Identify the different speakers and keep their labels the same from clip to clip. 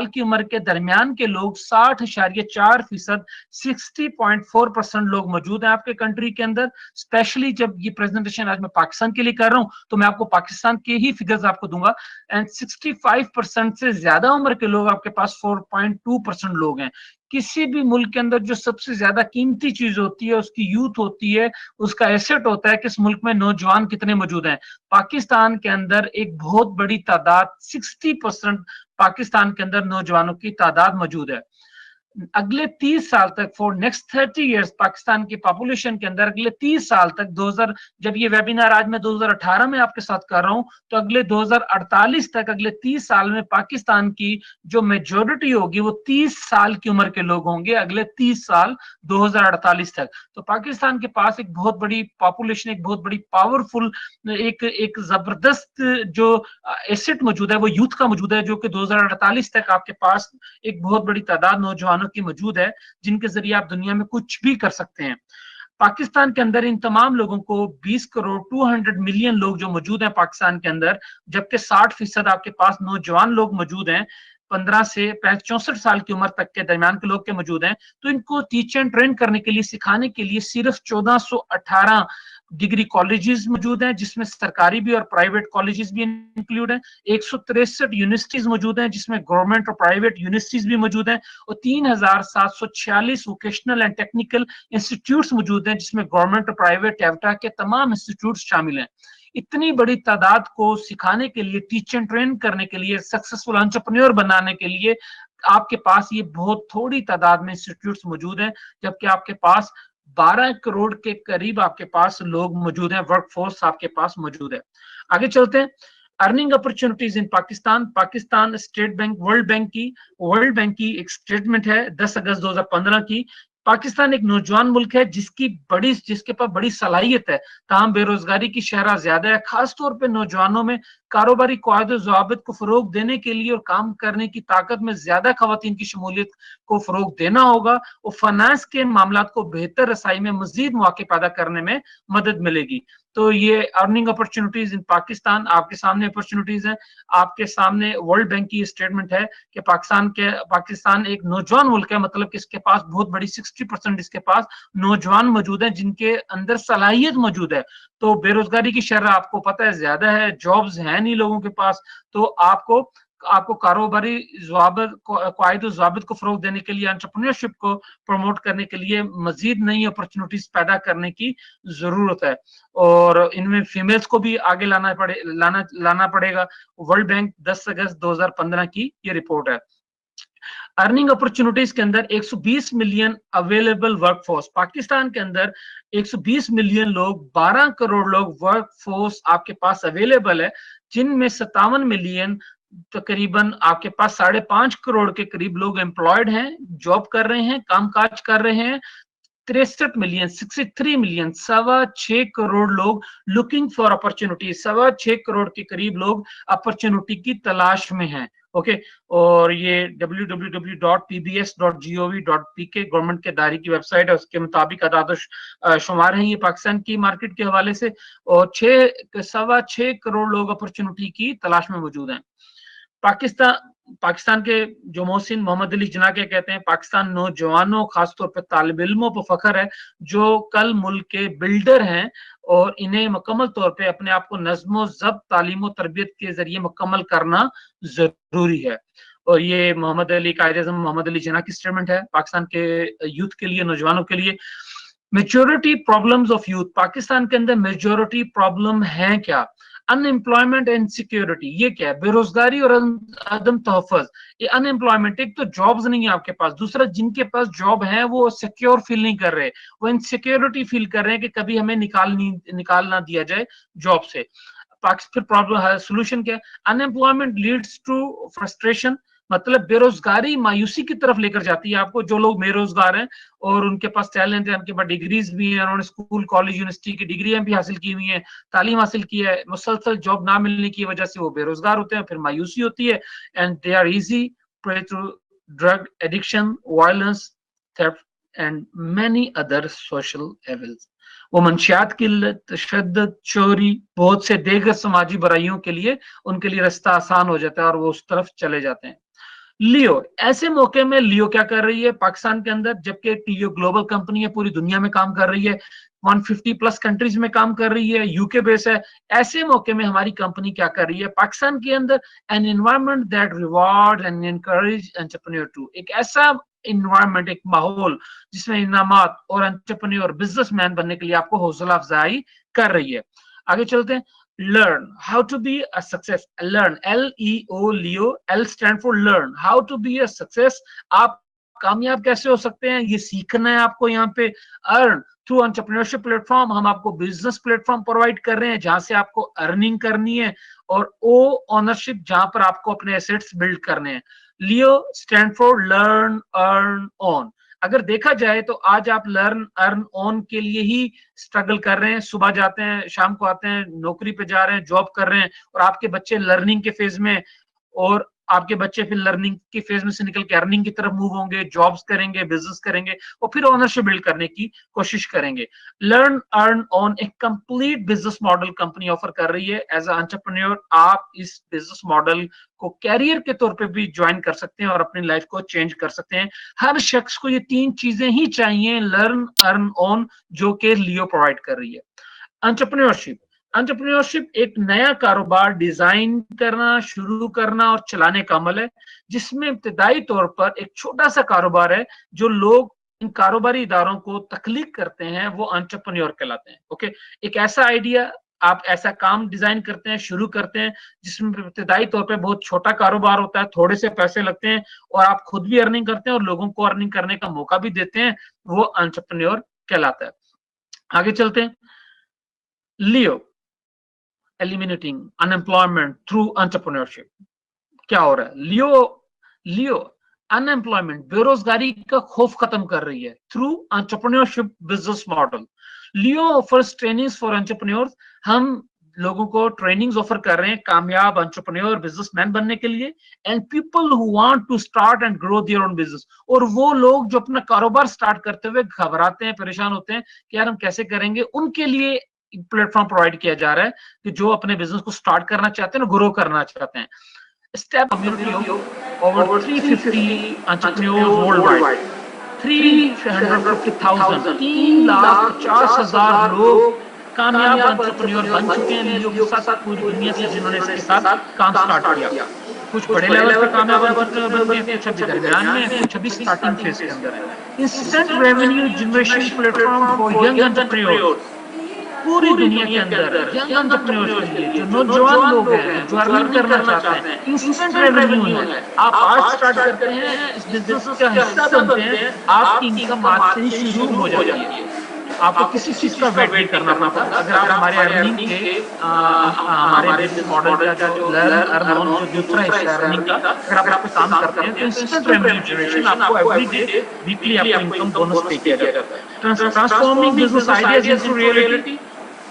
Speaker 1: की उम्र के दरमियान के लोग 60.4%, 60.4% लोग मौजूद हैं आपके कंट्री के अंदर। स्पेशली जब ये प्रेजेंटेशन आज मैं पाकिस्तान के लिए कर रहा हूं तो मैं आपको पाकिस्तान के ही फिगर्स आपको दूंगा। एंड 65% से ज्यादा उम्र के लोग आपके पास 4.2% लोग हैं। किसी भी मुल्क के अंदर जो सबसे ज्यादा कीमती चीज होती है उसकी यूथ होती है, उसका एसेट होता है कि इस मुल्क में नौजवान कितने मौजूद हैं। पाकिस्तान के अंदर एक बहुत बड़ी तादाद 60% पाकिस्तान के अंदर नौजवानों की तादाद मौजूद है। अगले 30 साल तक, फॉर नेक्स्ट 30 इयर्स, पाकिस्तान की पॉपुलेशन के अंदर अगले 30 साल तक 2000, जब ये वेबिनार आज मैं 2018 में आपके साथ कर रहा हूं तो अगले 2048 तक, अगले 30 साल में पाकिस्तान की जो मेजोरिटी होगी वो 30 साल की उम्र के लोग होंगे अगले 30 साल 2048 तक। तो पाकिस्तान के पास एक बहुत बड़ी पॉपुलेशन, एक बहुत बड़ी पावरफुल, एक जबरदस्त जो एसेट मौजूद है वो यूथ का मौजूद है, जो कि 2048 तक आपके पास एक बहुत बड़ी तादाद नौजवानों की मौजूद है जिनके जरिए आप दुनिया में कुछ भी कर सकते हैं। पाकिस्तान के अंदर इन तमाम लोगों को 20 करोड़ 200 मिलियन लोग जो मौजूद हैं पाकिस्तान के अंदर, जबकि 60% आपके पास नौजवान लोग मौजूद हैं 15 से 64 साल की उम्र तक के दरमियान के लोग के मौजूद हैं। तो इनको टीच एंड ट्रेन करने के लिए, सिखाने के लिए सिर्फ 1418 डिग्री कॉलेजेस मौजूद हैं, जिसमें सरकारी भी और प्राइवेट कॉलेजेस भी इंक्लूड हैं। 163 यूनिवर्सिटीज मौजूद हैं जिसमें गवर्नमेंट और प्राइवेट यूनिवर्सिटीज भी मौजूद हैं, और 3746 वोकेशनल एंड टेक्निकल इंस्टीट्यूट्स मौजूद हैं जिसमें गवर्नमेंट और प्राइवेट टैवटा के तमाम इंस्टीट्यूट्स शामिल हैं। इतनी बड़ी तादाद को सिखाने के लिए, टीच एंड ट्रेन करने के लिए, सक्सेसफुल एंटरप्रेन्योर बनाने के लिए आपके पास ये बहुत थोड़ी तादाद में इंस्टीट्यूट्स मौजूद हैं, जबकि आपके पास 12 करोड़ के करीब आपके पास लोग मौजूद हैं, वर्कफोर्स आपके पास मौजूद है। आगे चलते हैं। Earning opportunities in Pakistan. Pakistan state bank, world bank की एक स्टेटमेंट है 10 अगस्त 2015 की। पाकिस्तान एक नौजवान मुल्क है जिसके पास बड़ी सलाहियत है, ताहम बेरोजगारी की शरह ज्यादा है। खासतौर पर नौजवानों में कारोबारी क़वायद ज़वाबित को फरोग देने के लिए और काम करने की ताकत में ज्यादा खवातीन की शमूलियत को फरोग देना होगा, और फाइनेंस के मामलात को बेहतर रसाई में मजीद मौके पैदा करने में मदद मिलेगी। तो ये अर्निंग अपॉर्चुनिटीज इन पाकिस्तान आपके सामने अपॉर्चुनिटीज हैं। आपके सामने वर्ल्ड बैंक की स्टेटमेंट है कि पाकिस्तान एक नौजवान मुल्क है, मतलब कि इसके पास बहुत बड़ी 60% इसके पास नौजवान मौजूद हैं जिनके अंदर सलाहियत मौजूद है। तो बेरोजगारी की शरह आपको पता है ज्यादा है, जॉब्स हैं नहीं लोगों के पास, तो आपको कारोबारी क़वायद ज़वाबित को फरोग देने के लिए, एंटरप्रेन्योरशिप को प्रमोट करने के लिए मजीद नई अपॉर्चुनिटीज पैदा करने की जरूरत है, और इनमें फीमेल्स को भी आगे लाना पड़ेगा। वर्ल्ड बैंक 10 अगस्त 2015 की ये रिपोर्ट है। अर्निंग अपॉर्चुनिटीज के अंदर 120 मिलियन अवेलेबल वर्कफोर्स। पाकिस्तान के अंदर 120 मिलियन लोग, 12 करोड़ लोग वर्कफोर्स आपके पास अवेलेबल है, जिनमें 57 मिलियन तकरीबन आपके पास 5.5 करोड़ के करीब लोग एम्प्लॉयड हैं, जॉब कर रहे हैं, कामकाज कर रहे हैं। 63 मिलियन 63 मिलियन 6.25 करोड़ लोग लुकिंग फॉर अपॉर्चुनिटी, 6.25 करोड़ के करीब लोग अपॉर्चुनिटी की तलाश में हैं। ओके, और ये www.pbs.gov.pk गवर्नमेंट के दायरे की वेबसाइट है, उसके मुताबिक आदाद शुमार हैं ये पाकिस्तान की मार्केट के हवाले से, और 6.25 करोड़ लोग अपॉर्चुनिटी की तलाश में मौजूद हैं। पाकिस्तान के जो मोहसिन मोहम्मद अली जना के कहते हैं, पाकिस्तान नौजवानों खासतौर पर तालिब इल्मों पर फख्र है जो कल मुल्क के बिल्डर हैं, और इन्हें मुकम्मल तौर पे अपने आप को नज़्म ज़ब्त, तालीम और तरबियत के जरिए मुकम्मल करना जरूरी है। और ये मोहम्मद अली, कायद-ए-आज़म मोहम्मद अली जना की स्टेटमेंट है पाकिस्तान के यूथ के लिए, नौजवानों के लिए। Majority problems of youth. Pakistan के अंदर मेजॉरिटी प्रॉब्लम है क्या? Unemployment and security. ये क्या है? बेरोजगारी और अदम तहफ़्फ़ुज़। ये अनएम्प्लॉयमेंट, एक तो जॉब्स नहीं है आपके पास, दूसरा जिनके पास जॉब है वो सिक्योर फील नहीं कर रहे, वो इनसिक्योरिटी फील कर रहे हैं कि कभी हमें निकाल ना दिया जाए जॉब से। फिर प्रॉब्लम सोल्यूशन क्या है? अनएम्प्लॉयमेंट लीड्स टू फ्रस्ट्रेशन, मतलब बेरोजगारी मायूसी की तरफ लेकर जाती है आपको। जो लोग बेरोजगार हैं और उनके पास टैलेंट है, उनके पास डिग्रीज भी हैं, उन्होंने स्कूल कॉलेज यूनिवर्सिटी की डिग्रियां भी हासिल की हुई हैं, तालीम हासिल की है, मुसलसल जॉब ना मिलने की वजह से वो बेरोजगार होते हैं, फिर मायूसी होती है, and they are easy prey to drug addiction, violence, theft and many other social evils. वो मंशियात की तशद्दुद, चोरी, बहुत से दीगर समाजी बुराइयों के लिए उनके लिए रास्ता आसान हो जाता है और वो उस तरफ चले जाते हैं। लियो, ऐसे मौके में लियो क्या कर रही है पाकिस्तान के अंदर, जबकि लियो ग्लोबल कंपनी है, पूरी दुनिया में काम कर रही है, 150 प्लस कंट्रीज में काम कर रही है, यूके बेस है। ऐसे मौके में हमारी कंपनी क्या कर रही है पाकिस्तान के अंदर, an environment that reward and encourage entrepreneur to, एक ऐसा इन्वायरमेंट, एक माहौल जिसमें इनामात और एंटरप्रेन्योर बिजनेसमैन बनने के लिए आपको हौसला अफजाई कर रही है। आगे चलते हैं। Learn how to be a success. Learn, L-E-O, Leo, L stand for learn. How to be a success. आप कामयाब कैसे हो सकते हैं, ये सीखना है आपको यहाँ पे। अर्न थ्रू एंटरप्रेन्योरशिप प्लेटफॉर्म, हम आपको बिजनेस प्लेटफॉर्म प्रोवाइड कर रहे हैं जहां से आपको अर्निंग करनी है, और ओ ओनरशिप जहां पर आपको अपने एसेट्स बिल्ड करने हैं। Leo stand for learn earn on. अगर देखा जाए तो आज आप लर्न अर्न ऑन के लिए ही स्ट्रगल कर रहे हैं, सुबह जाते हैं शाम को आते हैं, नौकरी पे जा रहे हैं, जॉब कर रहे हैं, और आपके बच्चे लर्निंग के फेज में, और आपके बच्चे फिर लर्निंग की फेज में से निकल के अर्निंग की तरफ मूव होंगे, जॉब्स करेंगे, बिजनेस करेंगे, और फिर ओनरशिप बिल्ड करने की कोशिश करेंगे। लर्न अर्न ऑन एक complete business model company offer कर रही है। एज अ एंटरप्रेन्योर आप इस बिजनेस मॉडल को कैरियर के तौर पे भी ज्वाइन कर सकते हैं और अपनी लाइफ को चेंज कर सकते हैं। हर शख्स को ये तीन चीजें ही चाहिए, लर्न अर्न ऑन, जो कि लियो प्रोवाइड कर रही है। एंटरप्रेन्योरशिप, एंटरप्रेन्योरशिप एक नया कारोबार डिजाइन करना, शुरू करना और चलाने का अमल है, जिसमें इब्तदाई तौर पर एक छोटा सा कारोबार है। जो लोग इन कारोबारी इदारों को तख्लीक करते हैं वो एंटरप्रेन्योर कहलाते हैं। ओके, एक ऐसा आइडिया, आप ऐसा काम डिजाइन करते हैं, शुरू करते हैं, जिसमें इब्तदाई तौर पे बहुत छोटा कारोबार होता है, थोड़े से पैसे लगते हैं, और आप खुद भी अर्निंग करते हैं और लोगों को अर्निंग करने का मौका भी देते हैं, वो एंटरप्रेन्योर कहलाता है। आगे चलते हैं। लियो, एलिमिनेटिंग अनएम्प्लॉयमेंट थ्रू एंटरप्रेन्योरशिप। क्या हो रहा है? लियो अनएम्प्लॉयमेंट, बेरोजगारी का खौफ खत्म कर रही है through entrepreneurship business model. Leo offers trainings for entrepreneurs, हम लोगों को ट्रेनिंग्स ऑफर कर रहे हैं कामयाब एंटरप्रेन्योर बिजनेसमैन बनने के लिए, and people who want to start and grow their own business, और वो लोग जो अपना कारोबार स्टार्ट करते हुए घबराते हैं, परेशान होते हैं कि यार हम कैसे करेंगे, उनके लिए प्लेटफॉर्म प्रोवाइड किया जा रहा है कि जो अपने बिजनेस को स्टार्ट करना चाहते हैं, ग्रो करना चाहते हैं। Step community of over 350 entrepreneurs worldwide, 350,000, 3,50,000 लोग कामयाब एंटरप्रेन्योर बन चुके हैं लियो के साथ पूरी दुनिया से, जिन्होंने इसके साथ काम स्टार्ट किया। कुछ बड़े लेवल पे कामयाब एंटरप्रेन्योर बन गए, कुछ अभी दरमियान में, कुछ अभी स्टार्टिंग फेज के अंदर है। Instant revenue generation platform for young entrepreneurs, पूरी दुनिया के अंदर यंग एंटरप्रेन्योर्स के लिए, जो नौजवान लोग हैं, जो अर्निंग करना चाहते हैं, इंस्टेंट रेवेन्यू है। आप आज स्टार्ट करते हैं, इस बिजनेस का हिस्सा बनते हैं, आपकी इनकम आज से ही शुरू हो जाती है। आपको किसी चीज का वेट नहीं करना पड़ता। अगर आप हमारे अर्निंग के हमारे बिजनेस मॉडल का जो लर्न अर्न ऑन जो दूसरा हिस्सा अर्निंग का, अगर आप यहाँ पे काम करते हैं तो इंस्टेंट रेवेन्यू जनरेशन आपको एवरी डे वीकली आपको इनकम बोनस पे किया जाता है। Transforming business ideas into reality,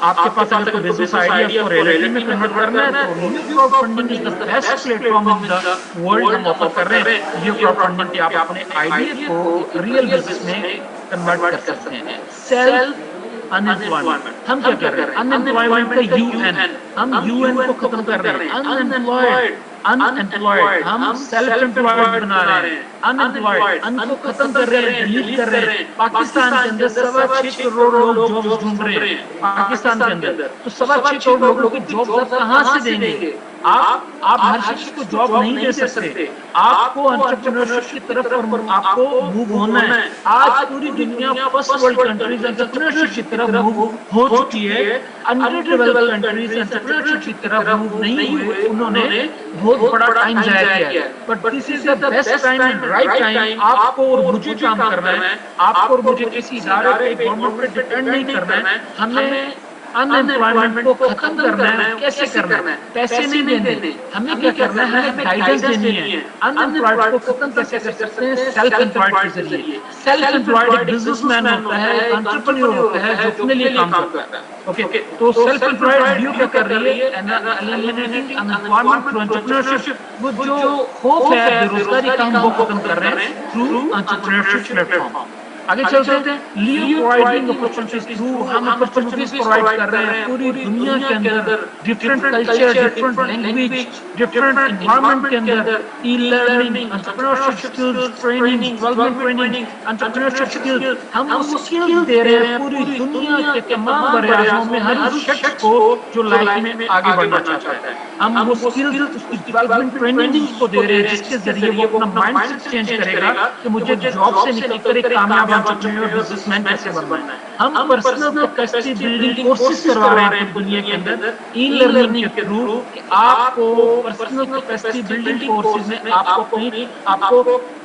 Speaker 1: आपके पास अगर कोई बिजनेस आइडिया को रियलिटी में कन्वर्ट करना है तो new crowd funding is the best platform in the world हम ऑफर कर रहे हैं। न्यू क्राउड फंडिंग पे आप अपने आइडिया को रियल बिजनेस में कन्वर्ट कर सकते हैं। सेल्फ अनएम्प्लॉयमेंट, हम क्या कर रहे हैं? अनएम्प्लॉयमेंट का यूएन, हम यूएन को खत्म कर रहे हैं। अनएम्प्लॉयड हम सेल्फ एम्प्लॉयड बना रहे हैं। अनएम्प्लॉयड अन को खत्म कर रहे हैं, डिलीट कर रहे हैं। पाकिस्तान के अंदर 6.25 करोड़ लोग जॉब्स ढूंढ रहे हैं पाकिस्तान के अंदर, तो 6.25 करोड़ लोगों को जॉब कहां से देंगे? आप हर शख्स को जॉब नहीं दे सकते, आपको एंटरप्रेन्योरशिप की तरफ आपको मूव होना है। आज पूरी दुनिया फर्स्ट वर्ल्ड कंट्रीज एंटरप्रेन्योरशिप की तरफ मूव हो चुकी है, अनडेवलप्ड कंट्रीज एंटरप्रेन्योरशिप की तरफ मूव नहीं हुए, उन्होंने बहुत बड़ा टाइम जाया किया है। But this is the best time and right time, आपको और मुझे काम करना है, आपको और मुझे किसी इदारे पे, गवर्नमेंट पे डिपेंड नहीं करना है, हमें अनएम्प्लॉयमेंट को खत्म करना है। कैसे करना है? पैसे नहीं देने, हमें क्या करना है? हमें गाइडेंस देनी है। अनएम्प्लॉयड को खत्म कैसे कर सकते हैं? सेल्फ एम्प्लॉयड के जरिए। सेल्फ एम्प्लॉयड एक बिजनेसमैन होता है, एंटरप्रेन्योर होता है, जो अपने लिए काम करता है। ओके, तो सेल्फ एम्प्लॉयड लियो क्या कर रही है? Eliminating unemployment through entrepreneurship. वो जो खौफ है बेरोजगारी का, हम वो खत्म कर रहे हैं थ्रू एंटरप्रेन्योरशिप प्लेटफॉर्म। آگے چلتے ہیں لیو پرووائڈنگ اپرچونٹیز تھرو ہم اپرچونٹیز پرووائڈ کر رہے ہیں پوری دنیا کے اندر different culture different language different environment کے اندر e learning entrepreneurship skills training development training entrepreneurship skills ہم وہ اسکلز دے رہے ہیں پوری دنیا کے تمام بر اعظموں میں ہر شخص کو جو لائف میں آگے بڑھنا چاہتا ہے ہم وہ اسکلز اس کی ڈیولپمنٹ ٹریننگ کو دے رہے ہیں جس کے ذریعے وہ اپنا مائنڈ سیٹ چینج کرے گا کہ مجھے جاب سے نکل کر ایک کامیاب انٹرپرینور بزنس مین کیسے بننا ہے ہم پرسنل کیپیسٹی بلڈنگ کورسز کروا رہے ہیں پوری دنیا کے اندر ای لرننگ کے تھرو کہ آپ کو پرسنل کیپیسٹی بلڈنگ کورسز میں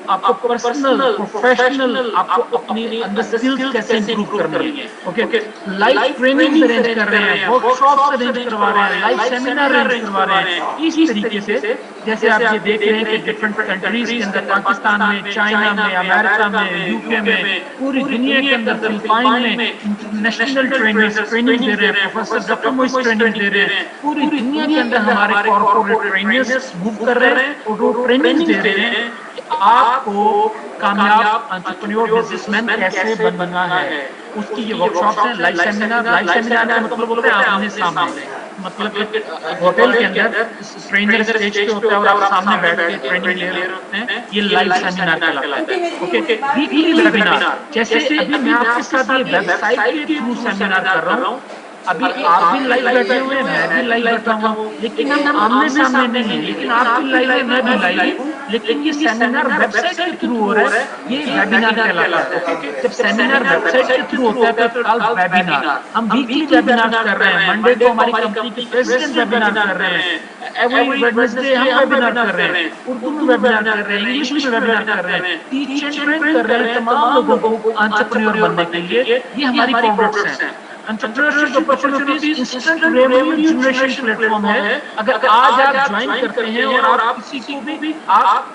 Speaker 1: آپ کو پرسنل پروفیشنل آپ کو اپنی اندر اسکلز کیسے امپروو کرنی ہے اوکے لائف ٹریننگ ارینج کر رہے ہیں ورک شاپس ارینج کروا رہے ہیں لائف سیمینار ارینج کروا رہے ہیں اس طریقے سے جیسے آپ یہ دیکھ رہے ہیں کہ ڈفرینٹ کنٹریز کے اندر پاکستان میں چائنا میں امریکہ میں یو کے میں پوری دنیا کے اندر فلپائن میں انٹرنیشنل ٹرینرز ٹریننگ دے رہے ہیں پروفیسر ڈاکٹر موئز ٹریننگ دے رہے ہیں پوری دنیا کے اندر ہمارے کارپوریٹ ٹرینرز موو کر رہے ہیں اور وہ ٹریننگ دے رہے ہیں کہ آپ کو کامیاب انٹرپرینور بزنس مین کیسے بننا ہے اس کی یہ ورک شاپس ہیں لائف سیمینار کا مطلب ہوتا ہے آمنے سامنے مطلب کہ ہوٹل کے اندر ٹرینر اسٹیج پہ ہوتا ہے اور آپ سامنے بیٹھ کے ٹریننگ لے رہے ہوتے ہیں یہ لائف سیمینار کہلاتا ہے اوکے ویکلی ویبینار جیسے ابھی میں آپ کے ساتھ یہ ویب سائٹ کے تھرو سیمینار کر رہا ہوں ابھی آپ بھی لائیو بیٹھے ہوئے ہیں میں بھی لائیو بیٹھا ہوں لیکن ہم آمنے سامنے نہیں ہیں لیکن آپ بھی لائیو ہے میں بھی لائیو ہوں لیکن یہ سیمینار ویب سائٹ کے تھرو ہو رہا ہے یہ ویبینار کہلاتا ہے جب سیمینار ویب سائٹ کے تھرو ہوتا ہے تو کال ویبینار ہم ویکلی ویبینار کر رہے ہیں منڈے کو ہماری کمپنی کے پریزیڈنٹ ویبینار کر رہے ہیں ایوری ویڈنسڈے ہم ویبینار کر رہے ہیں اردو میں ویبینار کر رہے ہیں انگلش میں ویبینار کر رہے ہیں ٹیچ اینڈ ٹرین کر رہے ہیں تمام لوگوں کو انٹرپرینور بننے کے لیے یہ ہماری پروڈکٹس ہیں entrepreneurship opportunities instant revenue generation plate form ہے اگر آج آپ جوائن کرتے ہیں اور آپ کسی کو بھی آپ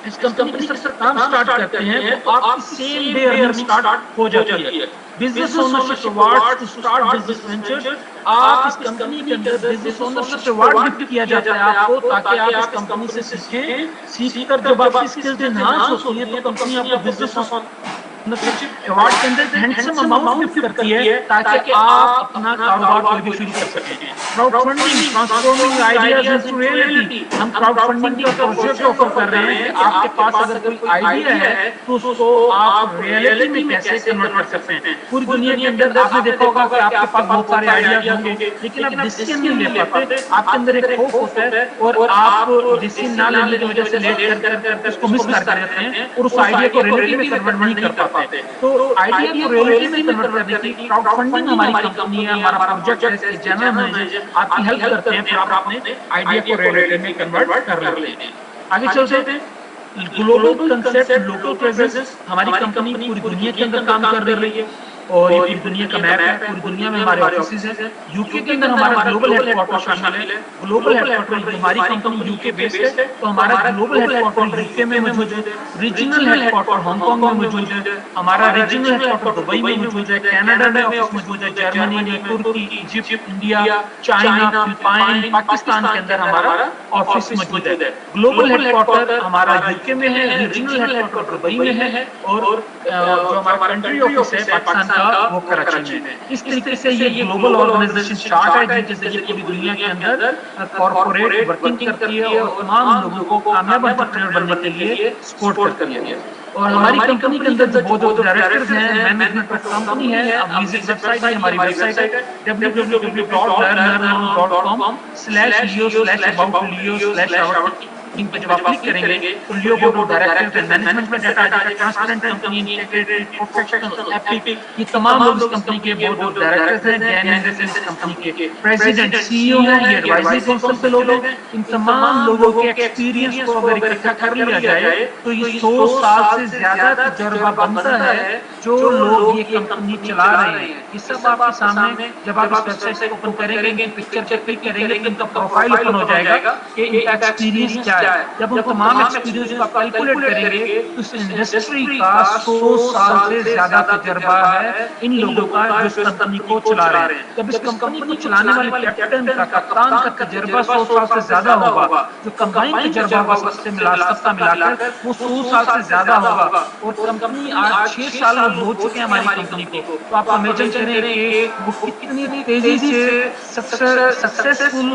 Speaker 1: اس کمپنی کے ساتھ کام سٹارٹ کرتے ہیں تو آپ کی سیم ڈے ارننگ سٹارٹ ہو جاتی ہے business ownership award to start business ventures آپ اس کمپنی کے اندر بزنس اونرشپ ایوارڈ گفٹ کیا جاتا ہے آپ کو تاکہ آپ اس کمپنی سے سیکھیں سیکھ کر جب آپ کی اسکلز انہانس ہوتی ہیں تو کمپنی آپ کو بزنس ایوارڈ کے اندر ہینڈسم اماؤنٹ گفٹ کرتی ہے تاکہ آپ اپنا کاروبار کوئی بھی شروع کر سکیں crowd funding transforming ideas into reality ہم کراؤڈ فنڈنگ کا پروجیکٹ آفر کر رہے ہیں کہ آپ کے پاس اگر کوئی آئیڈیا ہے تو اس کو آپ ریئلٹی میں کیسے کنورٹ کر سکتے ہیں پوری دنیا کے اندر آپ نے دیکھا ہوگا کہ آپ کے پاس بہت سارے آئیڈیاز ہوں گے لیکن آپ ڈیسیژن نہیں لے پاتے آپ کے اندر ایک خوف ہوتا ہے اور آپ ڈیسیژن نہ لینے کی وجہ سے لیٹ کر اس کو مس کر دیتے ہیں اور اس آئیڈیا کو ریئلٹی میں کنورٹ نہیں کر پاتے تو آئیڈیا کو ریئلٹی میں کنورٹ کرنے کی کراؤڈ فنڈنگ ہماری کمپنی ہے ہمارا پروجیکٹ ہے اس کے جنرل مینیجر آپ کی ہیلپ کرتے ہیں پھر آپ اپنے آئیڈیا کو ریئلٹی میں کنورٹ کر لیتے ہیں آگے چلتے ہیں گلوبل کنسپٹ لوکل پریزنس ہماری کمپنی پوری دنیا کے اندر کام کر رہی ہے اور یہ پوری دنیا کا میپ ہے پوری دنیا میں ہمارے آفیسز ہیں یو کے اندر ہمارا گلوبل ہیڈ کوارٹر شامل ہے گلوبل ہیڈ کوارٹر ہماری کمپنی یو کے بیسڈ ہے تو ہمارا global head quarter you K میں موجود ہے regional headquarter Hong Kong میں موجود ہے ہمارا ریجنل ہیڈ کوارٹر دبئی میں موجود ہے کینیڈا میں آفس موجود ہے جرمنی میں ترکی Egypt India China Philippines Pakistan کے اندر ہمارا آفس موجود ہے گلوبل ہیڈ کوارٹر ہمارا یو کے میں ہے ریجنل ہیڈ کوارٹر دبئی میں ہے اور جو ہمارا کنٹری آفس ہے پاکستان وہ کراچی میں اس طریقے سے یہ گلوبل آرگنائزیشن چارٹ ہے جن کے ذریعے پوری دنیا کے اندر کارپوریٹ ورکنگ کرتی ہے اور تمام لوگوں کو کامیاب انٹرپرینور بننے کے لیے سپورٹ کرتی ہے اور ہماری کمپنی کے اندر جو بہت ڈائریکٹرز ہیں مینجمنٹ کمپنی ہے اب وزٹ ویب سائٹ ہے ہماری ویب سائٹ ہے www.learn.com/leo/about-leo/our لنک پہ جب آپ کلک کریں گے تو Leo board of directors and management میں ڈیٹا آ جائے گا transparent company integrated professional epic یہ تمام لوگ اس کمپنی کے بورڈ آف ڈائریکٹرز ہیں ڈین اینڈرسن اس کمپنی کے پریزیڈنٹ سی ای او ہیں یہ ایڈوائزری کونسل کے لوگ ہیں ان تمام لوگوں کے ایکسپیرینس کو اگر اکٹھا کر لیا جائے تو یہ 100 سال سے زیادہ تجربہ بنتا ہے جو لوگ یہ کمپنی چلا رہے ہیں یہ سب آپ کے سامنے جب آپ اس ویب سائٹ کو اوپن کریں گے ان پکچر پہ کلک کریں گے تو ان کا پروفائل اوپن ہو جائے گا کہ ان کا ایکسپیرینس کیا ہے جب ہم تمام ایکسپیرینس کو کیلکولیٹ کریں گے تو اس انڈسٹری کا 100 سال سے زیادہ تجربہ ہے ان لوگوں کا جو اس کمپنی کو چلا رہے ہیں جب اس کمپنی کو چلانے والے کیپٹن کا کپتان کا تجربہ 100 سال سے زیادہ ہوگا جو کمبائن تجربہ ہوگا سب کا ملا کر وہ 100 سال سے زیادہ ہوگا اور کمپنی آج 6 سال साल हो चुके हैं हमारी कंपनी को, तो आप इमेजिन करें कि वो कितनी तेजी से सक्सेसफुल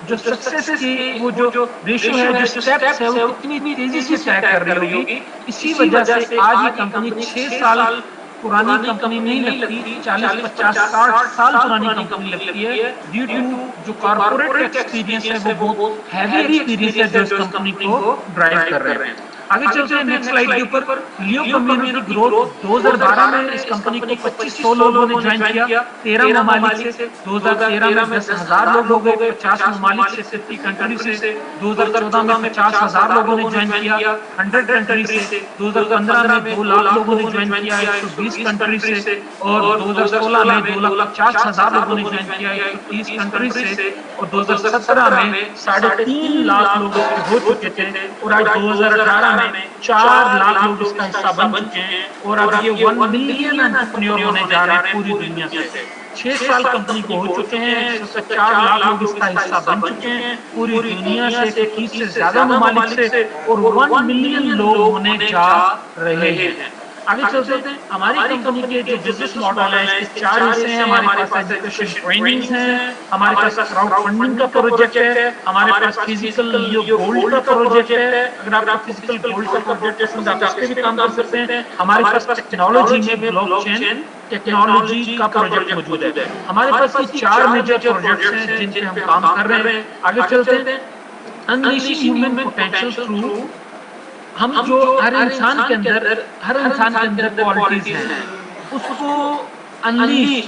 Speaker 1: जो सक्सेस की वो जो रेशियो है, जो स्टेप्स है, वो कितनी तेजी से तय कर रही होगी। इसी वजह से आज ये कंपनी 6 साल पुरानी कंपनी नहीं लगती, 40, 50, 60 साल पुरानी कंपनी लगती है, ड्यू टू जो कॉर्पोरेट एक्सपीरियंस है वो बहुत हैवी एक्सपीरियंस है जो इस कंपनी को ड्राइव कर रहे हैं। आगे चलते हैं नेक्स्ट स्लाइड के ऊपर। लियो कम्युनिटी ग्रोथ 2012 में इस कंपनी को 2500 लोगों ने ज्वाइन किया 13 ममालिक से। 2013 में 10,000 लोग हो गए 50 ममालिक से, 50 कंट्री से। 2014 में 50,000 लोगों ने ज्वाइन किया 100 कंट्री से। 2015 में 2 लाख लोगों ने ज्वाइन किया 120 कंट्री से। और 2016 में 2,50,000 लोगों ने ज्वाइन किया 130 कंट्री से। और 2017 में 3.5 लाख लोग हो चुके थे। और आज 2018 में 4 लाख लोग इसका हिस्सा बन चुके हैं। और अब ये 1 मिलियन एंटरप्रेन्योर होने जा रहे हैं पूरी दुनिया से। 6 साल कंपनी को हो चुके हैं, 4 लाख लोग इसका हिस्सा बन चुके हैं पूरी दुनिया से, 30 से ज्यादा ममालिक से, और 1 मिलियन लोग होने जा रहे हैं। आगे चलते हैं। हमारी कंपनी के जो बिजनेस मॉडल है इसके 4 हिस्से हैं। हमारे पास एजुकेशन ट्रेनिंग्स हैं, हमारे पास क्राउड फंडिंग का प्रोजेक्ट है, हमारे पास फिजिकल लियो गोल्ड का प्रोजेक्ट है। अगर आपको फिजिकल गोल्ड का प्रोजेक्ट पसंद है आप इस पे भी काम कर सकते हैं। हमारे पास टेक्नोलॉजी में ब्लॉकचेन टेक्नोलॉजी का प्रोजेक्ट मौजूद है। हमारे पास ये 4 मेजर प्रोजेक्ट्स हैं जिन पे हम काम कर रहे हैं। आगे चलते हैं। अनलीशिंग ह्यूमन पोटेंशियल थ्रू, हम जो हर इंसान के अंदर क्वालिटीज हैं उसको अनलीश,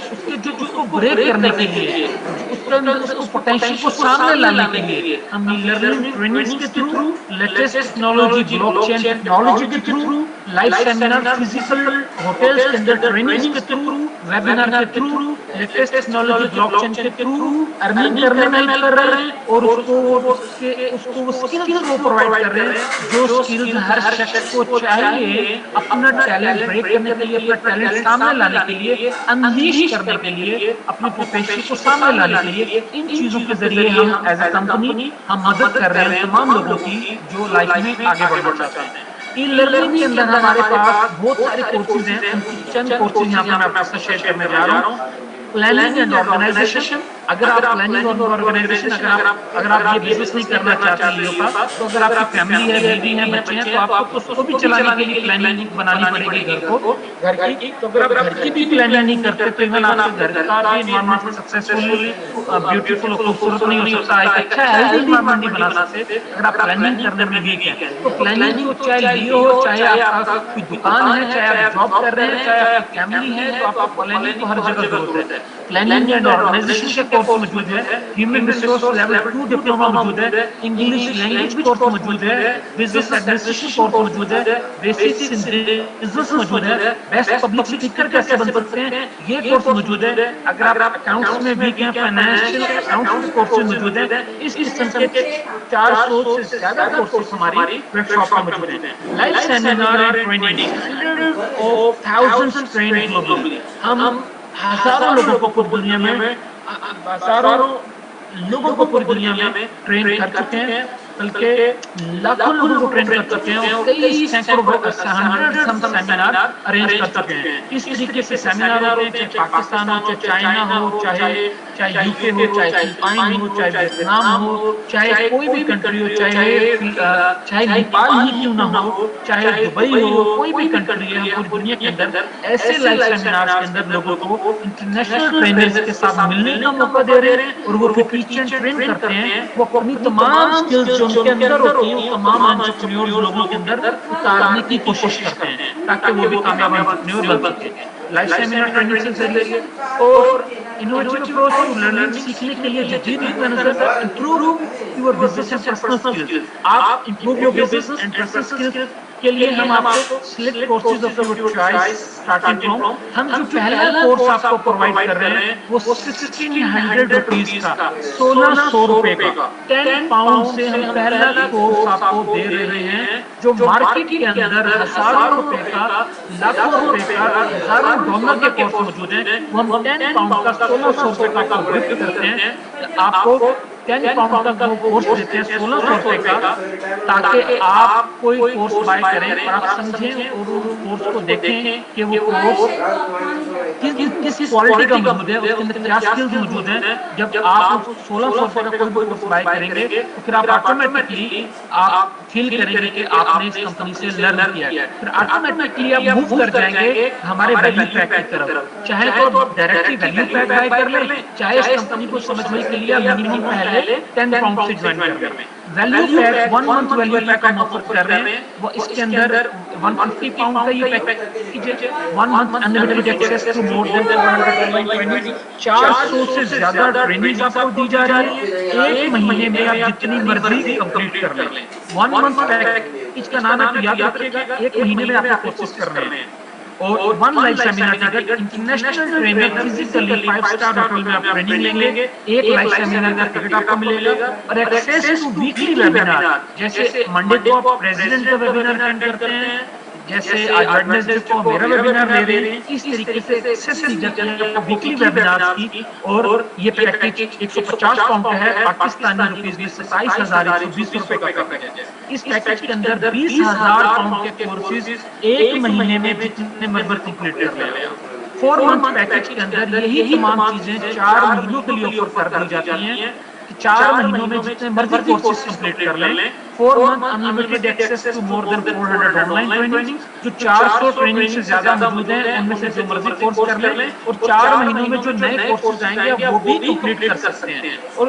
Speaker 1: उसको ब्रेक करने के लिए, उसके अंदर उसको पोटेंशियल को सामने लाने के लिए हम लर्निंग ट्रेनिंग्स के through, latest technology blockchain technology के through, live seminar physical hotels के अंदर ट्रेनिंग्स के थ्रू, वेबिनार के थ्रू, लेटेस्ट टेक्नोलॉजी ब्लॉकचेन के थ्रू अर्निंग करने में हेल्प कर रहे हैं। और उसको स्किल्स को प्रोवाइड कर रहे हैं जो स्किल्स हर शख्स को चाहिए अपना टैलेंट ब्रेक करने के लिए, अपना टैलेंट सामने लाने के लिए, अनलीश करने के लिए, अपने पोटेंशियल को सामने लाने के लिए। इन चीजों के जरिए हम एज ए कंपनी हम मदद कर रहे हैं तमाम लोगों की जो लाइफ में आगे बढ़ना चाहते हैं। ई लर्निंग के अंदर हमारे पास बहुत सारे कोर्सेज हैं, उनकी चंद कोर्सेज यहाँ पे मैं आपके साथ शेयर करने जा रहा हूँ। प्लानिंग एंड ऑर्गेनाइजेशन, अगर आप प्लानिंग और ऑर्गेनाइजेशन अगर आप ये बिजनेस नहीं करना चाहते लियो का, तो अगर आपकी फैमिली है, बीवी है, बच्चे हैं, तो आपको उसको भी चलाने के लिए प्लानिंग बनानी पड़ेगी घर की। तो अगर आप घर की भी प्लानिंग नहीं करते तो इवन आपके घर का भी एनवायरनमेंट सक्सेसफुल ब्यूटीफुल और खूबसूरत नहीं हो सकता, एक अच्छा हेल्दी एनवायरनमेंट नहीं बना सकते अगर आप प्लानिंग करने में वीक हैं। तो प्लानिंग को चाहे लियो हो, चाहे आपका कोई दुकान है, चाहे आप जॉब कर रहे हैं, चाहे आपकी फैमिली है, तो आपको प्लानिंग को हर जगह जरूरत है। प्लानिंग एंड ऑर्गेनाइजेशन के कोर्स मौजूद है, ह्यूमन रिसोर्स लेवल 2 डिप्लोमा मौजूद है, इंग्लिश लैंग्वेज कोर्स मौजूद है, बिजनेस एडमिनिस्ट्रेशन कोर्स मौजूद है, बेसिक्स इन बिजनेस मौजूद है, बेस्ट पब्लिक स्पीकर कैसे बन सकते हैं ये कोर्स मौजूद है। अगर आप अकाउंट्स में वीक हैं, फाइनेंशियल अकाउंट्स कोर्सेज मौजूद है। इस किस्म के 400 से ज्यादा कोर्सेज हमारी वर्कशॉप में मौजूद हैं। Live seminar and training, hundreds of thousands train globally, हम हजारों लोगों को पूरी दुनिया में ट्रेन कर चुके हैं, बल्कि लाखों लोगों को ट्रेन कर चुके हैं और कई सैकड़ों सेमिनार अरेंज कर चुके हैं। इस तरीके से सेमिनार होते हैं, चाहे पाकिस्तान हो, चाहे चाइना हो, चाहे यूके हो, चाहे फिलिपाइन हो, चाहे वियतनाम हो, चाहे कोई भी कंट्री हो, चाहे नेपाल ही क्यों ना हो, चाहे दुबई हो, कोई भी कंट्री है, हम पूरी दुनिया के अंदर ऐसे लाइव सेमिनार्स के अंदर लोगों को इंटरनेशनल ट्रेनर्स के साथ मिलने का मौका दे रहे हैं और वो टीच एंड ट्रेन करते हैं। वो अपनी तमाम स्किल्स जो उनके अंदर होती हैं तमाम एंटरप्रेन्योर लोगों के अंदर उतारने की कोशिश करते हैं ताकि वो भी कामयाब एंटरप्रेन्योर बन सके। लाइव सेमिनार ट्रेनिंग से जरिए और इनोवेटिव अप्रोच टू लर्निंग, सीखने के लिए जदीद नजर, improve your business and personal skills. आप improve your business and personal skills के लिए हम आपको select courses of your choice starting from, हम जो पहला कोर्स आपको प्रोवाइड कर रहे हैं वो 1600 रुपीज का, 1600 रुपए का, 10 पाउंड से हम पहला कोर्स आपको दे रहे हैं जो मार्केट के अंदर हजारों रुपए का, लाखों रुपए का, हजारों डॉलर के कोर्स मौजूद हैं। वो हम 10 पाउंड का 1600 रुपए का गिफ्ट करते हैं। आपको 10 पाउंड तक वो कोर्स देते हैं, 1600 रुपए का, ताकि आप कोई कोर्स बाय करें और आप समझें और उस कोर्स को देखें कि वो कोर्स किस क्वालिटी का मौजूद है, उसके अंदर क्या स्किल्स मौजूद हैं। जब आप 1600 रुपए का कोई कोर्स बाय करेंगे तो फिर आप ऑटोमेटिकली आप फील करेंगे कि आपने इस कंपनी से लर्न किया है, फिर ऑटोमेटिकली आप मूव कर जाएंगे हमारे वैल्यू पैक की तरफ। चाहे तो डायरेक्टली वैल्यू पैक बाय कर लें, चाहे इस कंपनी को समझने के लिए मिनिमम पहले 10 पाउंड से ज्वाइन कर लें। Value pack 1 month value pack हम ऑफर कर रहे हैं, वो इसके अंदर 150 पाउंड का ये पैक कीजिए, 1 month unlimited access to more than 400 training, 400 से ज्यादा ट्रेनिंग आपको दी जा रही है। एक महीने में आप जितनी मर्जी कंप्लीट कर लें। 1 मंथ पैकेज का नाम है, याद रखिएगा, एक महीने में आपको कोर्सेज करने हैं। और 1 live seminar ticket, international trainer physically 5 star hotel में आप ट्रेनिंग लेंगे, एक लाइव सेमिनार का टिकट आपको मिलेगा और एक्सेस टू वीकली वेबिनार। जैसे मंडे को आप प्रेसिडेंट का वेबिनार अटेंड करते हैं, जैसे आज वेडनेसडे को मेरा वेबिनार ले रहे हैं, इस तरीके से एक्सेस दी जाती है वीकली वेबिनार्स की। और ये पैकेज 150 पाउंड का है, पाकिस्तानी रुपीस में 27,120 रुपए का पैकेज है। इस पैकेज के अंदर 20,000 पाउंड के कोर्सेज एक महीने में जितने मर्जी कंप्लीट कर ले रहे हैं। 4 मंथ पैकेज के अंदर यही तमाम चीजें 4 महीनों के लिए ऑफर कर दी जाती हैं। 4 महीनों में जितने मर्जी कोर्सेज कंप्लीट कर लें। 4 month unlimited access to more than 400 online training, जो 400 ट्रेनिंग से ज्यादा मौजूद हैं, उनमें से जो मर्जी कोर्स कर लें। और 4 महीनों में जो नए कोर्सेज आएंगे आप वो भी कंप्लीट कर सकते हैं। और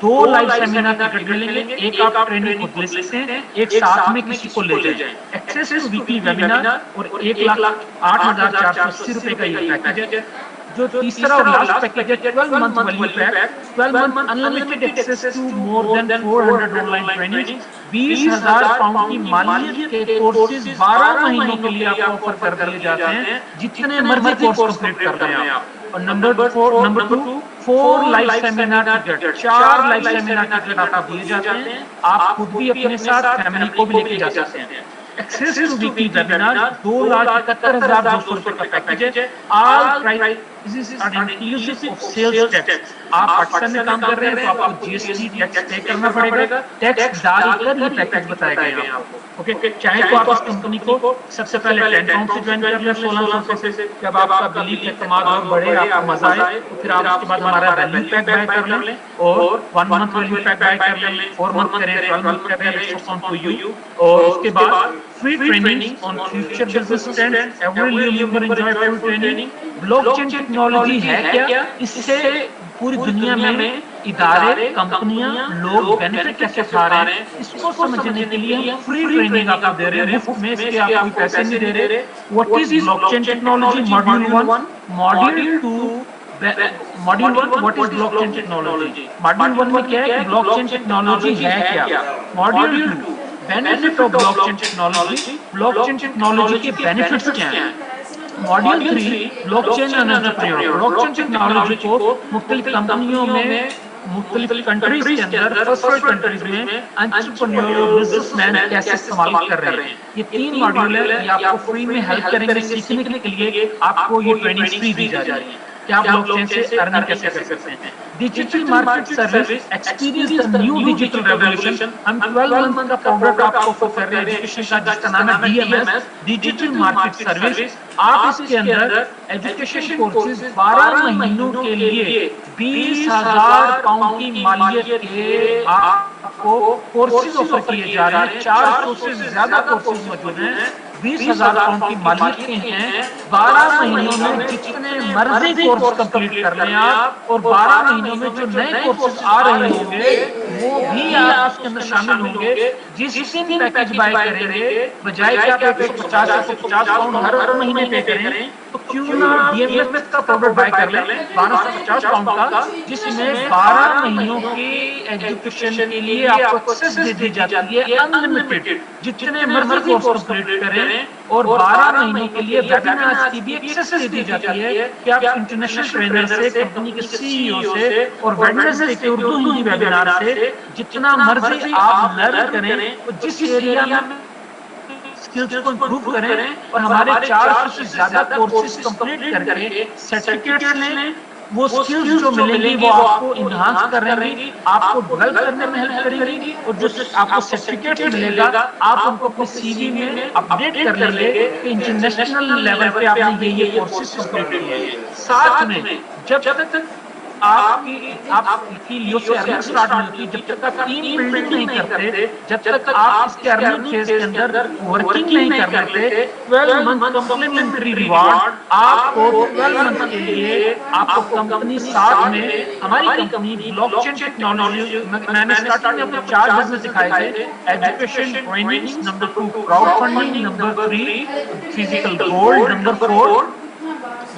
Speaker 1: 2 लाइव सेमिनार टिकट मिलेंगे, एक आप ट्रेनिंग खुद ले सकते हैं, एक साथ में किसी को ले जाएं। एक्सेस टू वीकली वेबिनार और 1,08,480 रुपए का ये पैकेज है। जो तीसरा और लास्ट पैकेज है 12 month value pack, 12 month unlimited access to more than 400 online training, 20,000 pound की मालियत के कोर्सेज 12 महीनों के लिए आपको ऑफर कर दिए जाते हैं, जितने मर्जी कोर्स कंप्लीट कर रहे हैं आप। और number 2 4 live seminar ticket, 4 live seminar ticket आपको दिए जाते हैं। आप खुद भी अपने साथ फैमिली को भी लेके जा सकते हैं। एक्सेस टू वीकली वेबिनार 2,71,200 रुपए का पैकेज है। All prices are inclusive of sales tax. आप पाकिस्तान में काम कर रहे हैं तो आपको जीएसटी टैक्स पे करना पड़ेगा, टैक्स डालकर ये पैकेज बताए गए हैं आपको। ओके, चाहे तो आप इस कंपनी को सबसे पहले 10 पाउंड से ज्वाइन कर लें 1600 से, जब आपका बिलीफ एतमाद और बढ़े, आपको मजा आए, तो फिर आप उसके बाद हमारा वैल्यू पैक बाय कर लें और 1 मंथ वैल्यू पैक बाय कर लें, 4 मंथ करें, 12 मंथ करें, एक्स्ट्रा पाउंड टू यू। और उसके बाद free trainings on future business trends, every new member enjoy full training। Blockchain technology है क्या, इससे पूरी दुनिया में इदारे, कंपनियां, लोग बेनिफिट कैसे उठा रहे हैं, इसको समझने के लिए हम फ्री ट्रेनिंग आपको दे रहे हैं, मुफ्त में, इसके आप कोई पैसे नहीं दे रहे। What is blockchain technology module 1, module 2 module 1 what is blockchain technology. Module 1 में क्या है कि ब्लॉकचेन टेक्नोलॉजी है क्या। Module 2 benefit of blockchain technology, blockchain technology के बेनिफिट्स क्या हैं। Module 3 blockchain entrepreneur, blockchain technology को मुख्तलिफ कंपनियों में, मुख्तलिफ कंट्रीज के अंदर, फर्स्ट वर्ल्ड कंट्रीज में एंटरप्रेन्योर बिजनेसमैन कैसे इस्तेमाल कर रहे हैं। ये 3 मॉड्यूल है, ये आपको फ्री में हेल्प करेंगे सीखने के लिए। आपको ये ट्रेनिंग फ्री दी जा रही है कि आप ब्लॉकचेन से अर्निंग कैसे कर सकते हैं। Digital market service, experience the new digital revolution. हम 12 मंथ का प्रोडक्ट आपको ऑफर कर रहे हैं एजुकेशन का, जिसका नाम है DMS, डिजिटल मार्केट सर्विस। आप इसके अंदर एजुकेशन कोर्सेज 12 महीनों के लिए 20,000 पाउंड की मालियत के आपको कोर्सेज ऑफर किए जा रहे हैं। 400 से ज्यादा कोर्सेज मौजूद हैं, 20,000 पाउंड की मालियत के हैं। 12 महीनों में जितने मर्जी कोर्स कंप्लीट कर लें आप, और 12 महीनों में जो नए कोर्सेज आ रहे होंगे वो भी आप उसके अंदर शामिल होंगे। जिस दिन पैकेज बाय करेंगे, बजाय कि आप 150 पाउंड हर महीने पे करें, तो क्यों ना DMS का प्रोडक्ट बाय कर लें 1250 पाउंड का, जिसमें 12 महीनों की एजुकेशन के लिए आपको एक्सेस दे दी जाती है अनलिमिटेड, जितने मर्जी कोर्स कंप्लीट करें। और 12 महीनों के लिए वेबिनार्स की भी एक्सेस दे दी जाती है कि आप इंटरनेशनल ट्रेनर से, कंपनी के CEO से और वेडनेसडे के उर्दू हिंदी वेबिनार से जितना मर्जी आप लर्न करें, और जिस एरिया में स्किल्स को इंप्रूव करें, और हमारे 400 से ज्यादा कोर्सेज कंप्लीट करके सर्टिफिकेट्स लें وہ سکلز جو ملیں گی وہ آپ کو انہانس کریں گی، آپ کو ڈیولپ کرنے میں ہیلپ کریں گی، اور جو آپ کو سرٹیفکیٹ ملے گا آپ ان کو اپنے سی وی میں اپڈیٹ کر لیں گے کہ انٹرنیشنل لیول پہ آپ نے یہ کورسز کمپلیٹ کیے ہیں۔ ساتھ میں جب تک آپ کی لیو سے ارننگ سٹارٹ نہیں ہوتی، جب تک آپ ٹیم بلڈنگ نہیں کرتے، جب تک آپ اس کے ارننگ فیز کے اندر ورکنگ نہیں کر لیتے، 12 منتھ کمپلیمنٹری ریوارڈ آپ کو 12 منتھ کے لیے آپ کو کمپنی ساتھ میں، ہماری کمپنی بلاک چین ٹیکنالوجی، میں نے اسٹارٹنگ میں آپ کو 4 بزنس دکھائے تھے، education trainings, number 2 crowdfunding, number 3 physical gold, number 4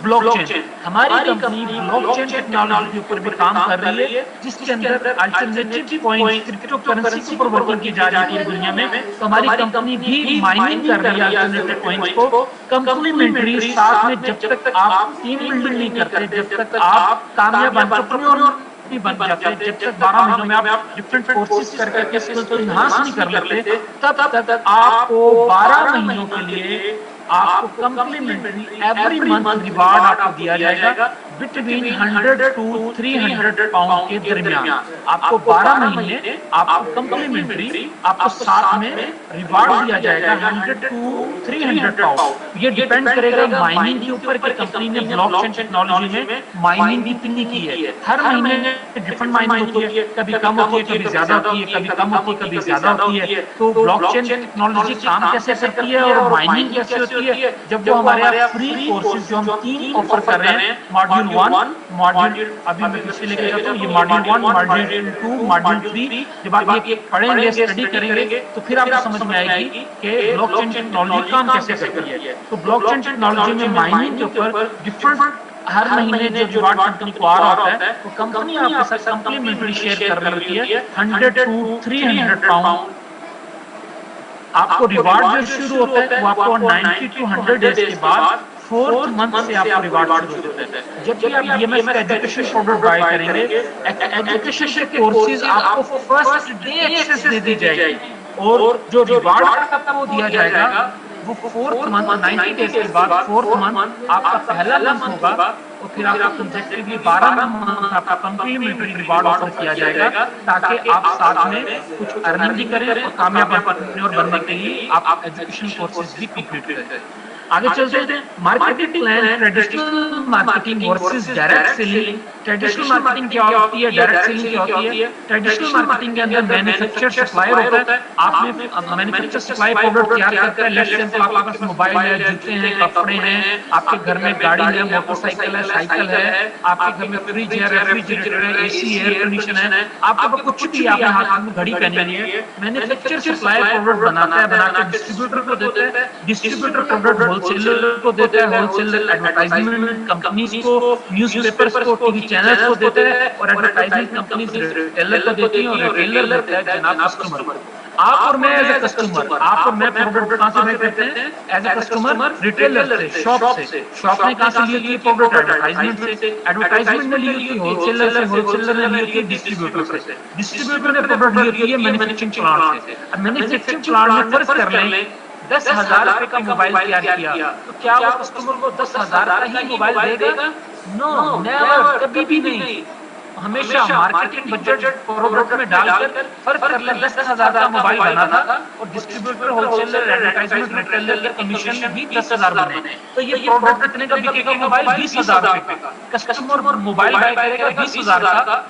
Speaker 1: blockchain. ہماری کمپنی بلاک چین ٹیکنالوجی کے اوپر بھی کام کر رہی ہے، جس کے اندر الٹرنیٹو کوائنز، کرپٹو کرنسی کے اوپر ورکنگ کی جا رہی ہے پوری دنیا میں۔ تو ہماری کمپنی بھی مائننگ کر رہی ہے الٹرنیٹو کوائنز کو کمپلیمنٹری، ساتھ میں جب تک آپ ٹیم بلڈنگ نہیں کرتے، جب تک آپ کامیاب انٹرپرینیور نہیں بن جاتے، جب تک 12 مہینوں میں آپ ڈفرینٹ کورسز کر کے اپنے سکلز کو انہانس نہیں کر لیتے، تب تک آپ کو 12 مہینوں کے لیے آپ کو کمپلیمنٹری ایوری منتھ ریوارڈ آپ کو دیا جائے گا بٹوین 100 to 300 پاؤنڈ کے درمیان۔ آپ کو 12 مہینے آپ کو کمپلیمنٹری آپ کو ساتھ میں ریوارڈ دیا جائے گا 100 to 300 پاؤنڈ۔ یہ ڈیپینڈ کرے گا مائننگ کے اوپر کہ کمپنی نے بلاک چین ٹیکنالوجی میں مائننگ کتنی کی ہے۔ ہر مہینے ڈفرنٹ مائننگ ہوتی ہے، کبھی کم ہوتی ہے، کبھی زیادہ ہوتی ہے، کبھی کم ہوتی ہے، کبھی زیادہ ہوتی ہے۔ تو بلاک چین ٹیکنالوجی کام کیسے کرتی ہے اور مائننگ کیسے ہوتی ہے؟ جب وہ ہمارے یہاں فری کورسز جو ہم 3 آفر کر رہے ہیں، ماڈیول 1، ماڈیول ابھی میں پیچھے لے کے جاتا ہوں، یہ ماڈیول 1، ماڈیول 2، ماڈیول 3، جب آپ یہ پڑھیں گے، اسٹڈی کریں گے تو پھر آپ کو سمجھ میں آئے گی کہ بلاک چین ٹیکنالوجی کام کیسے کرتی ہے۔ تو بلاک چین ٹیکنالوجی میں مائننگ کے اوپر ڈفرنٹ ہر مہینے جو ریوارڈ کمپنی کو آ رہا ہوتا ہے، وہ کمپنی آپ کے ساتھ کمپلیمنٹری شیئر کر رہی ہوتی ہے 100 to 300 پاؤنڈ۔ آپ کو ریوارڈ جو شروع ہوتا ہے وہ آپ کو 90 to 100 ڈیز کے بعد 4th منتھ سے آپ کو ریوارڈ شروع ہوتا ہے۔ جب بھی آپ بی ایم ایس کا ایجوکیشن پروڈکٹ بائی کریں گے، ایجوکیشن کے کورسز آپ کو فرسٹ ڈے ایکسس دے دی جائے گی، اور جو ریوارڈ آپ کو دیا جائے گا وہ 4th منتھ 90 ڈیز کے بعد 4th منتھ آپ کا پہلا منتھ ہوگا، اور پھر آپ کو کنسیکٹیولی 12 منتھ آپ کو کمپلیمنٹری ریوارڈ آفر کیا جائے گا، تاکہ آپ ساتھ میں کچھ ارننگ بھی کریں اور کامیاب انٹرپرینیور بننے کے لیے آپ ایجوکیشن کورسز بھی کمپلیٹ کریں۔ آگے چلتے ہیں، marketing plan, traditional marketing versus direct selling. Traditional marketing کیا ہوتی ہے، ڈائریکٹ سیلنگ کیا ہوتی ہے؟ ٹریڈیشنل مارکیٹنگ کے اندر مینوفیکچر سپلائر ہوتا ہے، آپ نے مینوفیکچر سپلائی پروڈکٹ تیار کرتا ہے، لیٹس سیمپل آپ کے پاس موبائل ہے، جوتے ہیں، کپڑے ہیں، آپ کے گھر میں گاڑی ہے، موٹر سائیکل ہے، سائیکل ہے، آپ کے گھر میں فریج ہے، ریفریجریٹر ہے، اے سی ہے، ایئر کنڈیشن ہے، آپ کے پاس کچھ بھی ہے، آپ نے ہاتھ میں گھڑی پہنی ہوئی ہے، مینوفیکچر سپلائر پروڈکٹ بناتا ہے، بنا کے ڈسٹریبیوٹر کو دیتا ہے، ڈسٹریبیوٹر پروڈکٹ ہول سیلر کو دیتا ہے، ہول سیلر ایڈورٹائزمنٹ کمپنیز کو، نیوز پیپرز کو، ٹی وی چینلز کو دیتا ہے، اور ایڈورٹائزمنٹ کمپنیز ریٹیلر کو دیتی ہیں، اور ریٹیلر دیتا ہے جناب کسٹمر کو۔ آپ اور میں ایز اے کسٹمر، آپ اور میں پروڈکٹ کہاں سے بائی کرتے ہیں؟ ایز اے کسٹمر ریٹیلر سے، شاپ سے۔ شاپ نے کہاں سے لی ہوتی ہے پروڈکٹ؟ ایڈورٹائزمنٹ سے۔ ایڈورٹائزمنٹ نے لی ہوتی ہے ہول سیلر سے، ہول سیلر نے لی ہوتی ہے ڈسٹریبیوٹر سے، ڈسٹریبیوٹر نے پروڈکٹ لی ہوتی ہے مینوفیکچرنگ پلانٹ سے۔ اب مینوفیکچرنگ پلانٹ میں فرض کر لیں 10,000 روپے کا موبائل تیار کیا، تو کیا وہ کسٹمر کو 10,000 کا ہی موبائل دے گا؟ نو، نیور، کبھی بھی نہیں۔ ہمیشہ مارکیٹنگ بجٹ پروڈکٹ میں ڈال کر فرض کر لیں 10,000 کا موبائل بنا تھا، اور distributor, whole seller, advertisement, retailer کے کمیشن بھی 10,000 بنے، تو یہ پروڈکٹ کتنے کا بکے گا؟ موبائل 20,000 روپے کا۔ کسٹمر موبائل بائی کرے گا 20,000 کا،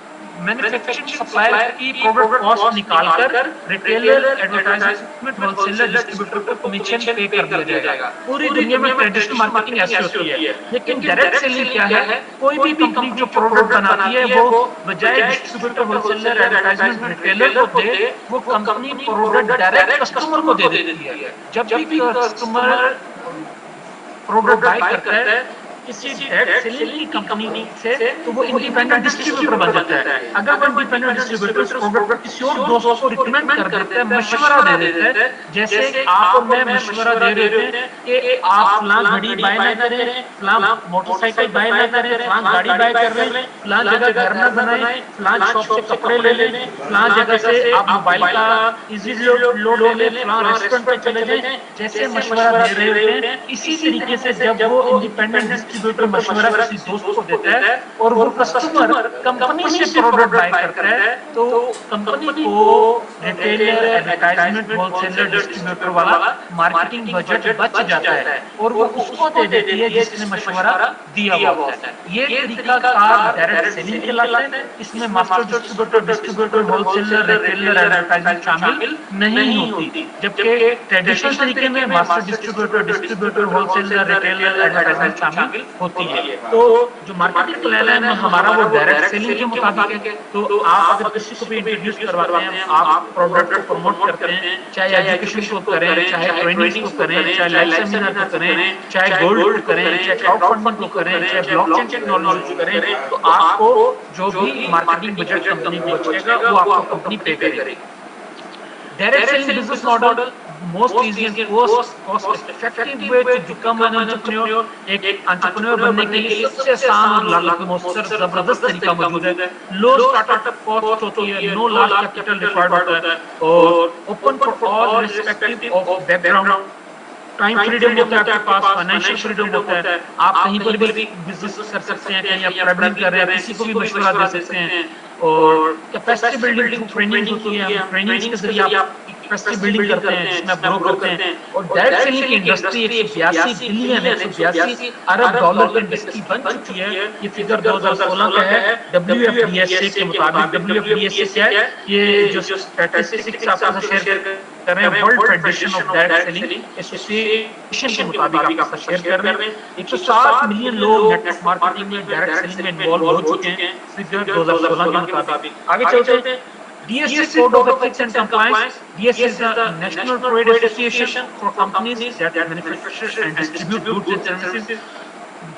Speaker 1: مینوفیکچرنگ سپلائر کی پروڈکٹ کاسٹ نکال کر retailer, advertisement, whole seller, distributor کو کمیشن پے کر دیا جائے گا۔ پوری دنیا میں ٹریڈیشنل مارکیٹنگ ایسی ہوتی ہے، لیکن ڈائریکٹ سیلنگ کیا ہے؟ کوئی بھی کمپنی جو پروڈکٹ بناتی ہے وہ بجائے distributor, whole seller, advertisement, retailer کو دے، وہ کمپنی پروڈکٹ ڈائریکٹ کسٹمر کو دے دیتی ہے۔ جب بھی کسٹمر پروڈکٹ بائی کرتا ہے کسی ڈائریکٹ سیلنگ کی کمپنی سے، تو وہ انڈیپینڈنٹ ڈسٹریبیوٹر بن جاتا ہے۔ اگر وہ انڈیپینڈنٹ ڈسٹریبیوٹر اس پروڈکٹ کو کسی اور دوست کو ریکمینڈ کر دیتا ہے، مشورہ دے دیتا ہے، جیسے آپ اور میں مشورہ دے رہے ہیں کہ آپ فلاں گھڑی بائی نہ کریں، فلاں موٹر سائیکل بائی نہ کریں، فلاں گاڑی بائی کر لیں، فلاں جگہ گھر نہ بنائیں، فلاں شاپ سے کپڑے لے لیں، فلاں جگہ سے آپ موبائل کا ایزی لوڈ لے لیں، فلاں ریسٹورنٹ پہ چلے جائیں، جیسے مشورہ دے رہے ہوتے ہیں، اسی طریقے سے جب وہ انڈیپینڈنٹ डिस्ट्रीब्यूटर मशवरा किसी दोस्त को देता है और वो कस्टमर कंपनी से प्रोडक्ट बाय करता है, तो कंपनी को रिटेलर, एडवर्टाइजमेंट, होलसेलर, डिस्ट्रीब्यूटर वाला मार्केटिंग बजट बच जाता है और वो उसको दे देती है जिसने मशवरा दिया हुआ होता है। ये तरीका कार डायरेक्ट सेलिंग कहलाता है। इसमें master distributor, wholesaler, retailer, advertisement शामिल नहीं होती, जबकि ट्रेडिशनल तरीके में master distributor, wholesaler, retailer, advertisement शामिल होती है। तो जो मार्केटिंग प्लान है हमारा वो डायरेक्ट सेलिंग के मुताबिक है। तो आप अगर किसी को भी इंट्रोड्यूस करवाते हैं, आप प्रोडक्ट को प्रमोट करते हैं, चाहे एजुकेशन को करें, चाहे ट्रेनिंग को करें, चाहे लाइव सेमिनार को करें, चाहे गोल्ड को करें, चाहे क्राउड फंडिंग को करें, चाहे ब्लॉकचेन टेक्नोलॉजी को करें, तो आपको जो भी मार्केटिंग बजट कंपनी को बचेगा वो आपको कंपनी पे करेगी। Direct selling business model most easy and cost effective way to become an entrepreneur। एक एंटरप्रेन्योर बनने के लिए सबसे आसान और लागत मौसर जबरदस्त तरीका मौजूद है। लो स्टार्टअप कॉस्ट होती है, नो लार्ज कैपिटल रिक्वायर्ड होता है और open for all respective of background. Time freedom होता है आपके पास, फाइनेंशियल फ्रीडम होता है, आप कहीं पर भी बिजनेस कर सकते हैं, कहीं आप ट्रैवलिंग कर रहे हैं, किसी को भी मशवरा दे सकते हैं। और कैपेसिटी बिल्डिंग थ्रू ट्रेनिंग होती है, ट्रेनिंग के जरिए आप कैपेसिटी बिल्डिंग करते हैं जिसमें आप ग्रो करते हैं। और डायरेक्ट सेलिंग की इंडस्ट्री 182 बिलियन, 182 अरब डॉलर की इंडस्ट्री बन चुकी है। ये फिगर 2016 का है WFDSA के मुताबिक। WFDSA क्या है? ये जो स्टैटिस्टिक्स आपके साथ शेयर कर रहे हैं, world federation of direct selling association के मुताबिक आपके साथ शेयर कर रहे हैं। 107 मिलियन लोग नेटवर्क मार्केटिंग में, डायरेक्ट सेलिंग में इन्वॉल्व हो चुके हैं, फिगर 2016 के मुताबिक। आगे चलते हैं। DSA Code of Ethics and Compliance. DSA is the National Trade Association for companies that manufacture and distribute goods and services.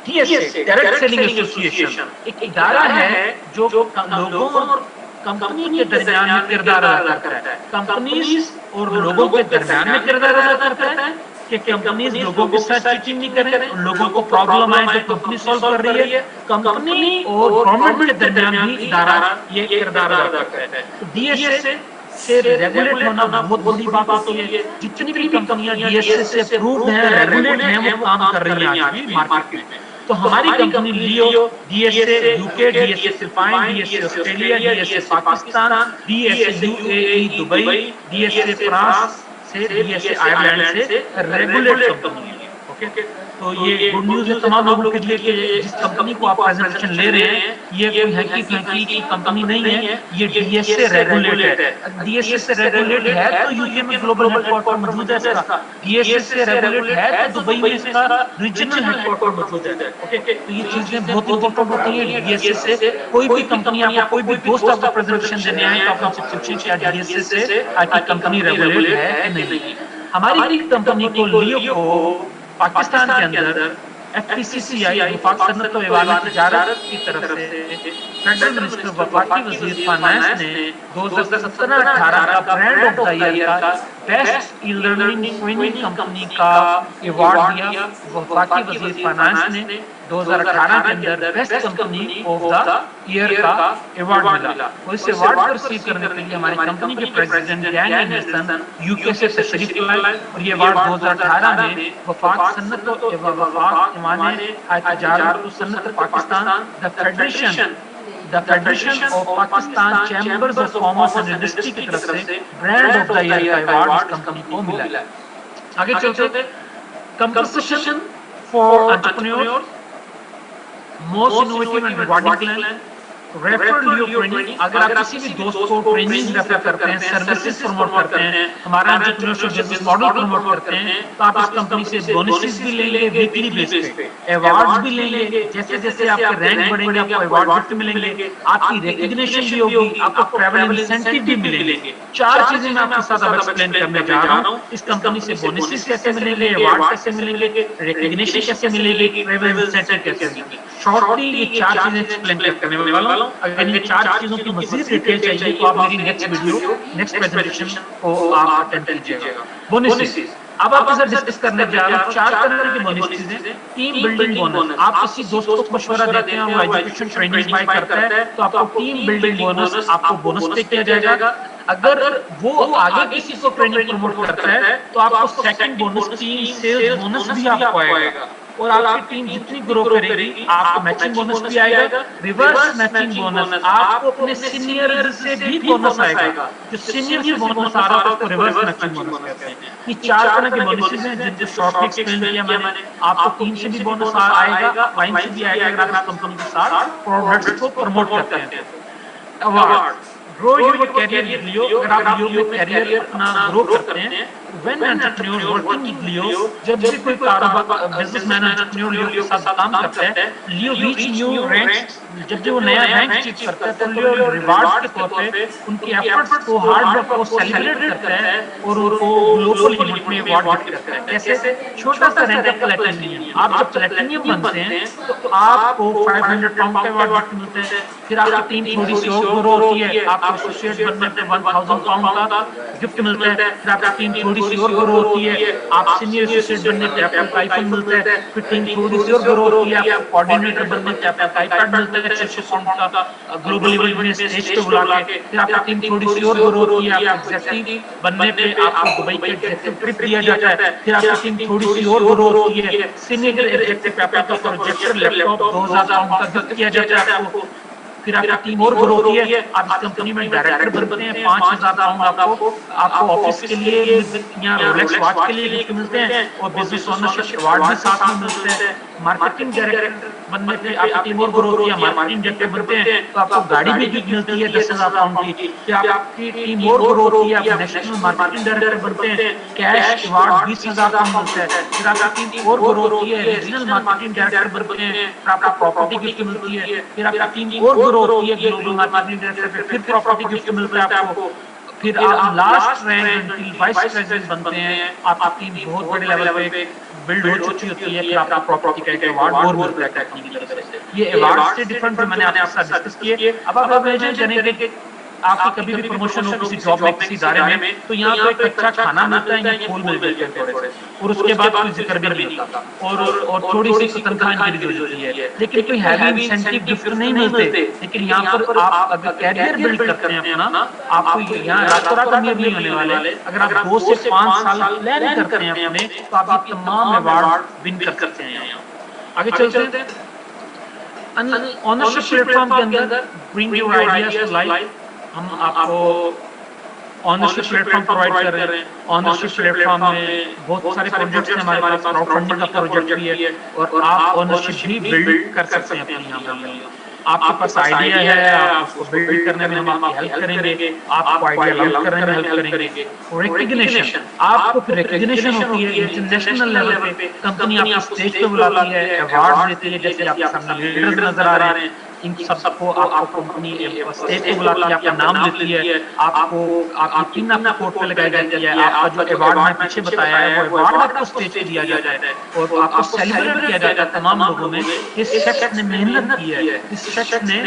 Speaker 1: DSA Direct Selling Association एक इदारा है जो लोगों और कंपनी के दरमियान में किरदार अदा करता है। कंपनीज और लोगों के दरमियान में किरदार अदा करता है कि कंपनीज लोगों के साथ चीटिंग नहीं करें, लोगों को प्रॉब्लम आए तो कंपनी सॉल्व कर रही है। कंपनी और गवर्नमेंट के दरमियान भी इदारा ये किरदार अदा करता है। तो DSA से रेगुलेट होना बहुत बड़ी बात होती है। जितनी भी कंपनियां DSA से अप्रूव्ड हैं, रेगुलेट हैं, वो काम कर रही हैं आज भी मार्केट में। तो हमारी कंपनी लियो, DSA UK, DSA Philippine, DSA Australia, DSA Pakistan, DSA UAE Dubai, DSA France से, DSA आयरलैंड से रेगुलेट कंपनी है। ओके, तो ये गुड न्यूज है तमाम लोगों के लिए कि जिस कंपनी को आप प्रेजेंटेशन ले रहे हैं ये कोई हैकी की कंपनी नहीं है, ये DSA रेगुलेट है। DSA से रेगुलेट है तो यूके में ग्लोबल हेडक्वार्टर मौजूद है इसका, DSA से रेगुलेट है तो दुबई में इसका रीजनल हेडक्वार्टर मौजूद है। ओके, तो ये चीजें बहुत इंपॉर्टेंट होती हैं। DSA से कोई भी कंपनी, आपको कोई भी दोस्त आपको प्रेजेंटेशन देने आए तो आप उनसे पूछें क्या DSA से आपकी कंपनी रेगुलेट है कि नहीं। हमारी कंपनी को लियो को पाकिस्तान के अंदर FPCCI वफाक सनत और एवान तिजारत की तरफ से फेडरल मिनिस्टर वफाकी वजीर फाइनेंस ने 2017-18 का ब्रांड ऑफ द ईयर का best e learning training company का अवार्ड दिया। वफाकी वजीर फाइनेंस ने 2018 के अंदर best company of the year का अवार्ड मिला। और इस अवार्ड को रिसीव करने के लिए हमारी कंपनी के प्रेसिडेंट डैन एंडरसन यूके से तशरीफ लाए और ये अवार्ड 2018 में वफाक सनत और वफाक ईमाने तिजारत और सनत Pakistan the federation of Pakistan chambers of commerce and industry की तरफ से ब्रांड ऑफ द ईयर का अवार्ड इस कंपनी को मिला। आगे चलते हैं। Compensation for entrepreneurs, most innovative and rewarding plan, refer Leo training. अगर आप किसी भी दोस्त को ट्रेनिंग रेफर करते हैं, सर्विसेज प्रमोट करते हैं, हमारा एंटरप्रेन्योरशिप बिजनेस मॉडल प्रमोट करते हैं, तो आप इस कंपनी से बोनसेस भी लेंगे वीकली बेसिस पे, अवार्ड्स भी लेंगे। जैसे जैसे आपके रैंक बढ़ेंगे आपको अवार्ड गिफ्ट मिलेंगे, आपकी रिकॉग्निशन भी होगी, आपको ट्रैवल इंसेंटिव भी मिलेंगे। चार चीजें मैं आपके साथ अब एक्सप्लेन करने जा रहा हूं। इस कंपनी से बोनसेस कैसे मिलेंगे, अवार्ड कैसे मिलेंगे, रिकॉग्निशन कैसे मिलेगी, ट्रैवल इंसेंटिव कैसे मिलेंगे। शॉर्टली ये चार चीजें एक्सप्लेन करने वाला हूं। अगर ये चार चीजों की मजीद डिटेल चाहिए तो आप मेरी नेक्स्ट वीडियो, नेक्स्ट प्रेजेंटेशन को आप अटेंड कीजिएगा। बोनसेस अब आप इसे डिस्कस करने जा रहे हैं। चार तरह के बोनसेस हैं। टीम बिल्डिंग बोनस, आप किसी दोस्त को मशवरा देते हैं, वो एजुकेशन ट्रेनिंग बाय करता है तो आपको टीम बिल्डिंग बोनस, आपको बोनस पे किया जाएगा। अगर वो आगे किसी को ट्रेनिंग प्रमोट करता है तो आपको second bonus, team sales bonus भी आपको आएगा। اور آپ کی ٹیم جتنی گرو کرے گی آپ کو میچنگ بونس بھی آئے گا. ریورس میچنگ بونس آپ کو اپنے سینئر سے بھی بونس آئے گا. جو سینئر سے بونس آ رہا ہوتا ہے اس کو ریورس میچنگ بونس کہتے ہیں. یہ 4 طرح کے بونسز ہیں جن کو شارٹلی ایکسپلین کیا میں نے. آپ کو ٹیم سے بھی بونس آئے گا, اپ لائن سے بھی آئے گا اگر آپ اس کمپنی کے ساتھ پروڈکٹس کو پروموٹ کرتے ہیں تو. Award grow your career with Leo. اگر آپ لیو میں کیریئر اپنا گرو کرتے ہیں, when entrepreneur working with Leo, جب بھی کوئی کاروبار بزنس مین انٹرپرینور لیو کے ساتھ کام کرتا ہے, لیو ریچ نیو رینکس. جب بھی وہ نیا رینک اچیو کرتا ہے تو لیو ریوارڈز کے طور پہ ان کی ایفرٹس کو, ہارڈ ورک کو سیلیبریٹ کرتا ہے اور ان کو گلوبل ایونٹ میں ایوارڈ گفٹ کرتا ہے. کیسے؟ چھوٹا سا رینک ہے پلیٹینیم. آپ جب پلیٹینیم بنتے ہیں تو آپ کو 500 پاؤنڈ کا ایوارڈ گفٹ ملتا ہے. پھر آپ کی ٹیم تھوڑی سی اور گرو ہوتی ہے, آپ کو ایسوسیٹ بننے پہ 1000 پاؤنڈ کا گفٹ ملتا ہے. پھر آپ کی ٹیم تھوڑی سی اور گرو ہوتی ہے, آپ سینئر ایسوسیٹ بننے پہ آپ کو آئی فون ملتا ہے. پھر ٹیم تھوڑی سی اور گرو ہوتی ہے, آپ کو کوآرڈینیٹر بننے پہ آپ کو آئی پیڈ ملتا ہے 600 پاؤنڈ کا گلوبل ایونٹ میں اسٹیج پہ بلا کے. پھر آپ کی ٹیم تھوڑی سی اور گرو ہوتی ہے, آپ کو ایگزیکٹو بننے پہ آپ کو دبئی کا ایگزیکٹو ٹرپ دیا جاتا ہے. پھر آپ کی ٹیم تھوڑی سی اور گرو ہوتی ہے, سینئر ایگزیکٹو پہ آپ کا پروجیکٹر لیپ ٹاپ 2000 پاؤنڈ کا گفٹ کیا جاتا ہے آپ کو. پھر آپ کی ٹیم اور گرو ہوتی ہے, آپ اس کمپنی میں ڈائریکٹر بنتے ہیں, 5000 پاؤنڈ آپ کو آفس کے لیے یا رولیکس واچ کے لیے گفٹ ملتے ہیں, اور بزنس اونرشپ ایوارڈ بھی ساتھ میں ملتے ہیں. مارکیٹنگ ڈائریکٹر بننے پہ آپ کی ٹیم اور گرو ہوتی ہے, مارکیٹنگ ڈائریکٹر بنتے ہیں تو آپ کو گاڑی بھی گفٹ ملتی ہے 10,000 پاؤنڈ کی. پھر آپ کی ٹیم اور گرو ہوتی ہے, آپ نیشنل مارکیٹنگ ڈائریکٹر بنتے ہیں, کیش ایوارڈ 20,000 پاؤنڈ ملتا ہے. پھر آپ کی ٹیم اور گرو ہوتی ہے, ریجنل مارکیٹنگ ڈائریکٹر بنتے ہیں, پھر آپ کو پراپرٹی گفٹ ملتی ہے. پھر آپ کی ٹیم اور گرو ہوتی ہے, گلوبل مارکیٹنگ ڈائریکٹر پہ پھر پراپرٹی گفٹ ملتا ہے آپ کو. پھر آپ last rank until vice president بنتے ہیں, آپ کی ٹیم بہت بڑے لیول پہ بلڈ ہو چکی ہوتی ہے. پھر آپ کو پراپرٹی کا ایک ایوارڈ اور ملتا ہے کمپنی کی طرف سے. یہ ایوارڈ سے ڈفرنٹ جو میں نے آپ کے ساتھ ڈسکس کیے. اب آپ امیجن کریں کہ آپ کی کبھی بھی پروموشن ہو کسی جاب میں, کسی ادارے میں, تو یہاں پہ ایک اچھا کھانا ملتا ہے یا پھول مل جاتے ہیں تھوڑے سے, اور اس کے بعد کوئی ذکر بھی نہیں ہوتا, اور تھوڑی سی تنخواہ انکریز ہو جاتی ہے, لیکن کوئی ہیوی انسینٹیو گفٹ نہیں ملتے. لیکن یہاں پر آپ اگر کیریئر بلڈ کرتے ہیں اپنا, آپ کو یہاں راتوں رات امیر نہیں ہونے والے. اگر آپ 2 سے 5 سال پلان کرتے ہیں اپنے, تو آپ یہ تمام ایوارڈ ون کر سکتے ہیں. آگے چلتے ہیں. اونرشپ پلیٹ فارم کے اندر bring your ideas to life. ہم آپ کو اونرشپ پلیٹ فارم پرووائڈ کر رہے ہیں. اونرشپ پلیٹ فارم میں بہت سارے پروجیکٹس ہیں ہمارے پاس, کراؤڈ فنڈنگ کا پروجیکٹ بھی ہے, اور آپ اونرشپ بھی بلڈ کر سکتے ہیں اپنی. یہاں پر آپ کے پاس آئیڈیا ہے, آپ اس کو بلڈ کرنے میں ہم آپ کی ہیلپ کریں گے, آپ کو آئیڈیا لانچ کرنے میں ہیلپ کریں گے. ریکگنیشن, آپ کو پھر ریکگنیشن ہوتی ہے انٹرنیشنل لیول پہ, کمپنی آپ کو اسٹیج پہ بلاتی ہے, ایوارڈ دیتی ہے, جیسے آپ کے سامنے لیڈرز نظر آ رہے ہیں. ان سب کو آپ کو کمپنی اسٹیج پہ بلاتی ہے, آپ کا نام لیتی ہے, آپ کو آپ کی پن آپ کی کوٹ پہ لگائی جاتی ہے. آپ کا جو ایوارڈ میں پیچھے بتایا ہے وہ ایوارڈ آپ کو اسٹیج پہ دیا جاتا ہے, اور آپ کو سیلیبریٹ کیا جاتا ہے تمام لوگوں میں. اس شخص نے محنت کی ہے, اس شخص نے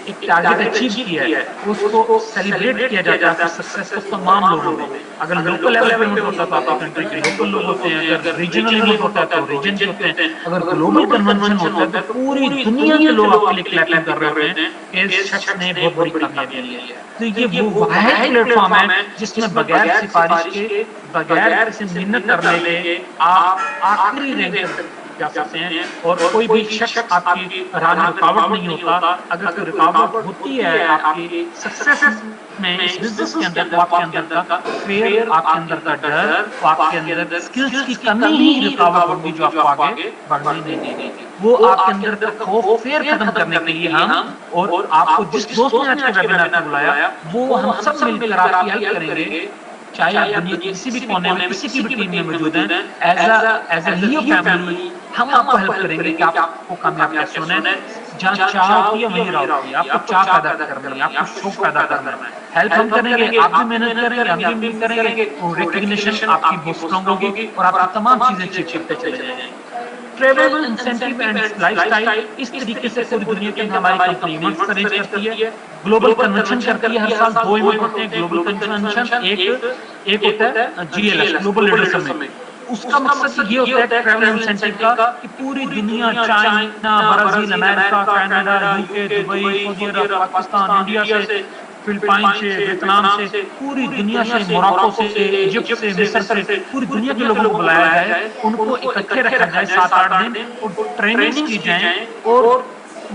Speaker 1: ایک ٹارگٹ اچیو کیا ہے, اس کو سیلیبریٹ کیا جاتا ہے اپنی سکسیس کو تمام لوگوں میں. اگر لوکل لیول پہ ایونٹ ہوتا ہے تو آپ کی کنٹری کے لوکل لوگ ہوتے ہیں, اگر ریجنل ایونٹ ہوتا ہے تو ریجن کے ہوتے ہیں, اگر گلوبل کنونشن ہوتا ہے تو پوری دنیا کے لوگ آپ کے لیے کلیپنگ کر رہے ہوتے ہیں کہ اس شخص نے بہت بڑی کامیابی لی ہے. تو یہ وہ واحد پلیٹ فارم ہے جس میں بغیر سفارش کے, بغیر کسی محنت کرنے کے آپ آخری رینک تک جا سکتے ہیں, اور کوئی بھی شخص آپ کی راہ میں رکاوٹ نہیں ہوتا. اگر کوئی رکاوٹ ہوتی ہے آپ کی سکسیس میں اس بزنس کے اندر, تو آپ کے اندر کا فیئر, آپ کے اندر کا ڈر, آپ کے اندر اسکلز کی کمی ہی رکاوٹ ہوگی جو آپ کو آگے بڑھنے نہیں دے گی. وہ آپ کے اندر کا خوف, فیئر ختم کرنے کے لیے ہم, اور آپ کو جس دوست نے آج کے ویبینار پہ بلایا وہ ہم سب مل کر آپ کی ہیلپ کریں گے. چاہے آپ دنیا کے کسی بھی کونے میں کسی کی بھی ٹیم میں موجود ہیں, ایز اے لیو فیملی ہم آپ کو ہیلپ کریں گے کہ آپ کو کامیاب کیسے ہونا ہے. جہاں چاہ ہوتی ہے وہیں راہ ہوتی ہے. آپ کو چاہ پیدا کرنی ہے, آپ کو شوق پیدا کرنا ہے. ہیلپ ہم کریں گے, آپ بھی محنت کریں گے, ہم بھی کریں گے, اور ریکگنیشن آپ کی بہت اسٹرانگ ہوگی, اور آپ کی تمام چیزیں اچیو کرتے چلے جائیں گے. Travel incentive and lifestyle, اس طریقے سے پوری دنیا کے اندر ہماری کمپنی ایونٹس ارینج کرتی ہے, گلوبل کنونشن کرتی ہے. ہر سال 2 ایونٹ ہوتے ہیں گلوبل کنونشن, ایک ہوتا ہے GLS گلوبل لیڈر سمٹ. اس کا مقصد یہ ہوتا ہے ٹریول انسینٹیو کا کہ پوری دنیا, چائنا, برازیل, امریکہ, کینیڈا, UK, دبئی, سعودی عرب, پاکستان, انڈیا سے فلپائن سے، ویتنام سے، پوری دنیا سے، موراکو سے، ایجپٹ سے، مصر سے، پوری دنیا کے لوگوں کو بلایا جائے، ان کو اکٹھے رکھا جائے 7-8 دن اور ٹریننگز کی جائیں، اور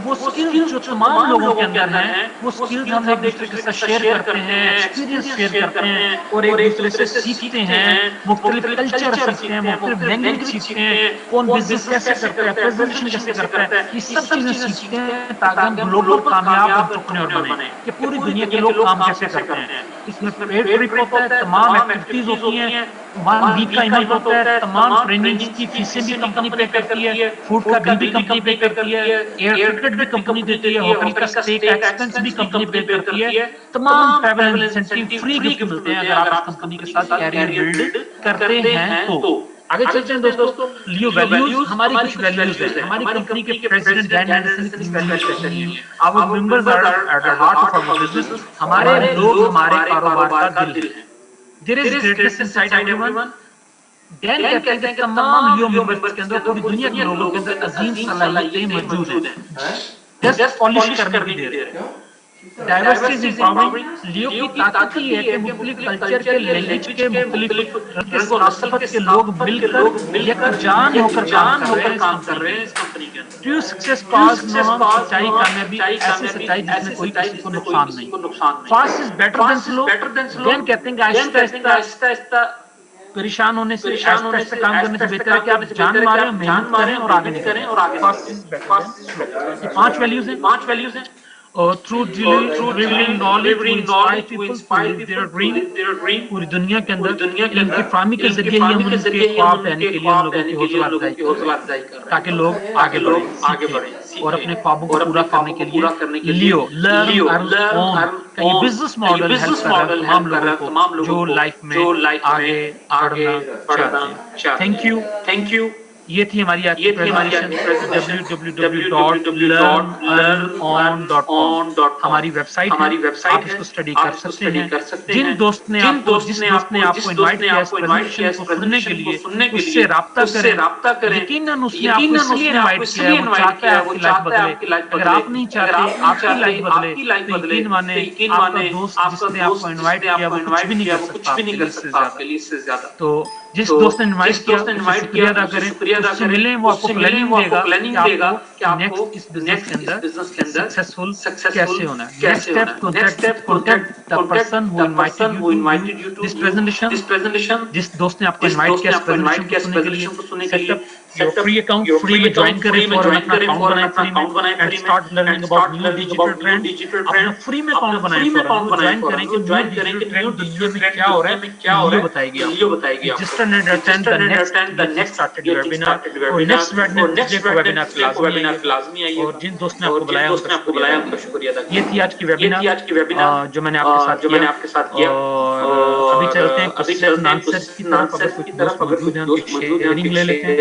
Speaker 1: وہ سکلز جو تمام لوگوں کے اندر ہیں وہ سکلز ہم ایک دوسرے کے ساتھ شیئر کرتے ہیں، ایکسپیرینس شیئر کرتے ہیں اور ایک دوسرے سے سیکھتے ہیں، مختلف کلچر سیکھتے ہیں، مختلف لینگویج سیکھتے ہیں، کون بزنس کیسے کرتا ہے، پریزنٹیشن کیسے کرتا ہے، یہ سب چیزیں سیکھتے ہیں تاکہ ہم گلوبل کامیاب انٹرپرینور بنیں کہ پوری دنیا کے لوگ کام کیسے کرتے ہیں۔ اس میں پیڈ ٹرپ ہوتا ہے، تمام ایکٹیویٹیز ہوتی ہیں، 1 ویک کا ایونٹ ہوتا ہے، تمام ٹریننگز کی فیسیں بھی کمپنی پے کرتی ہے، فوڈ کا بل بھی کمپنی پے کرتی ہے، ایئر ٹکٹ بھی کمپنی دیتی ہے، ہوٹل کا اسٹے کا ایکسپنس بھی کمپنی پے کرتی ہے، تمام ٹریول انسینٹیو فری گفٹ ملتے ہیں اگر آپ اس کمپنی کے ساتھ کیریئر بلڈ کرتے ہیں تو۔ آگے چلتے ہیں دوستوں، لیو ویلیوز، ہماری کچھ ویلیوز ہیں۔ ہماری کمپنی کے پریزیڈنٹ ڈین اینڈرسن کی ویلیوز کہتی ہیں our members are at the heart of our business، ہمارے لوگ ہمارے کاروبار کا دل ہے۔ there is greatness inside everyone، ڈین کہتے ہیں کہ تمام لیو ممبرز کے اندر، پوری دنیا کے لوگوں کے اندر عظیم صلاحیتیں موجود ہیں، جسٹ پالش کرنے کی دیر ہے۔ ڈائیورسٹی از امپاورنگ، لیو کی طاقت یہ ہے کہ مختلف کلچر کے، لینگویج کے، مختلف رنگ کے، ثقافت کے لوگ مل کر یکجان ہو کر کام کر رہے ہیں اس کمپنی کے اندر۔ ٹرو سکسیس پاس نو ہم، سچائی کامیابی ایسی سچائی جس میں کوئی کسی کو نقصان نہیں۔ فاسٹ از بیٹر دین سلو، ڈین کہتے ہیں کہ آہستہ آہستہ پریشان ہونے سے، آہستہ آہستہ کام کرنے سے بہتر ہے کہ آپ جان ماریں اور محنت کریں اور آگے نکلیں۔ فاسٹ از بیٹر دین سلو۔ یہ 5 ویلیوز ہیں۔ through delivering knowledge to inspire people to live their dream، پوری دنیا کے اندر علم کی فراہمی کے ذریعے ہی ہم ان کے خواب لینے کے لیے ان لوگوں کی حوصلہ افزائی کر رہے ہیں تاکہ لوگ آگے بڑھیں، سیکھیں اور اپنے خوابوں کو پورا کرنے کے لیے لیو لرن ارن اون کا یہ بزنس ماڈل ہیلپ کر رہا ہے تمام لوگوں کو جو لائف میں آگے بڑھنا چاہتے ہیں۔ Thank you. یہ تھی ہماری آج کی پریزنٹیشن www.learnon.com، ہماری ویب سائٹ ہے، آپ اس کو اسٹڈی کر سکتے ہیں۔ جس دوست نے آپ کو انوائٹ کیا اس پریزنٹیشن کو سننے کے لیے، اس سے رابطہ کریں۔ یقیناً اس نے آپ کو اس لیے انوائٹ کیا ہے، وہ چاہتا ہے آپ کی لائف بدلے۔ اگر آپ نہیں چاہتے آپ کی لائف بدلے تو یقین مانیں آپ کا دوست جس نے آپ کو انوائٹ کیا وہ کچھ بھی نہیں کر سکتا آپ کے لیے اس سے زیادہ۔ تو جس دوست نے انوائٹ کیا اس کا شکریہ ادا کریں، اس سے ملیں، وہ آپ کو پلاننگ دے گا کہ آپ کو نیکسٹ اس بزنس کے اندر سکسیسفل کیسے ہونا ہے۔ Next step contact the person who invited you to this presentation، جس دوست نے آپ کو انوائٹ کیا اس پریزنٹیشن کو سننے کے لیے۔ Set up free account, free میں جوائن کریں، فوراً اپنا اکاؤنٹ بنائیں فری میں، and start learning about new digital trend. اپنا فری میں اکاؤنٹ بنائیں، فوراً جوائن کریں کہ نیو ڈیجیٹل ٹرینڈ دنیا میں کیا ہو رہا ہے یہ بتائے گی آپ کو۔ Register and attend the next started webinar، اور نیکسٹ ویبینار لازمی آئیے، اور جن دوست نے آپ کو بلایا ان کا شکریہ ادا۔ یہ تھی آج کی ویبینار جو میں نے آپ کے ساتھ کیا، اور ابھی چلتے ہیں کچھ آنسرز کی طرف۔ اگر کچھ دوست موجود ہیں ان کی شیئرنگ لے لیتے ہیں۔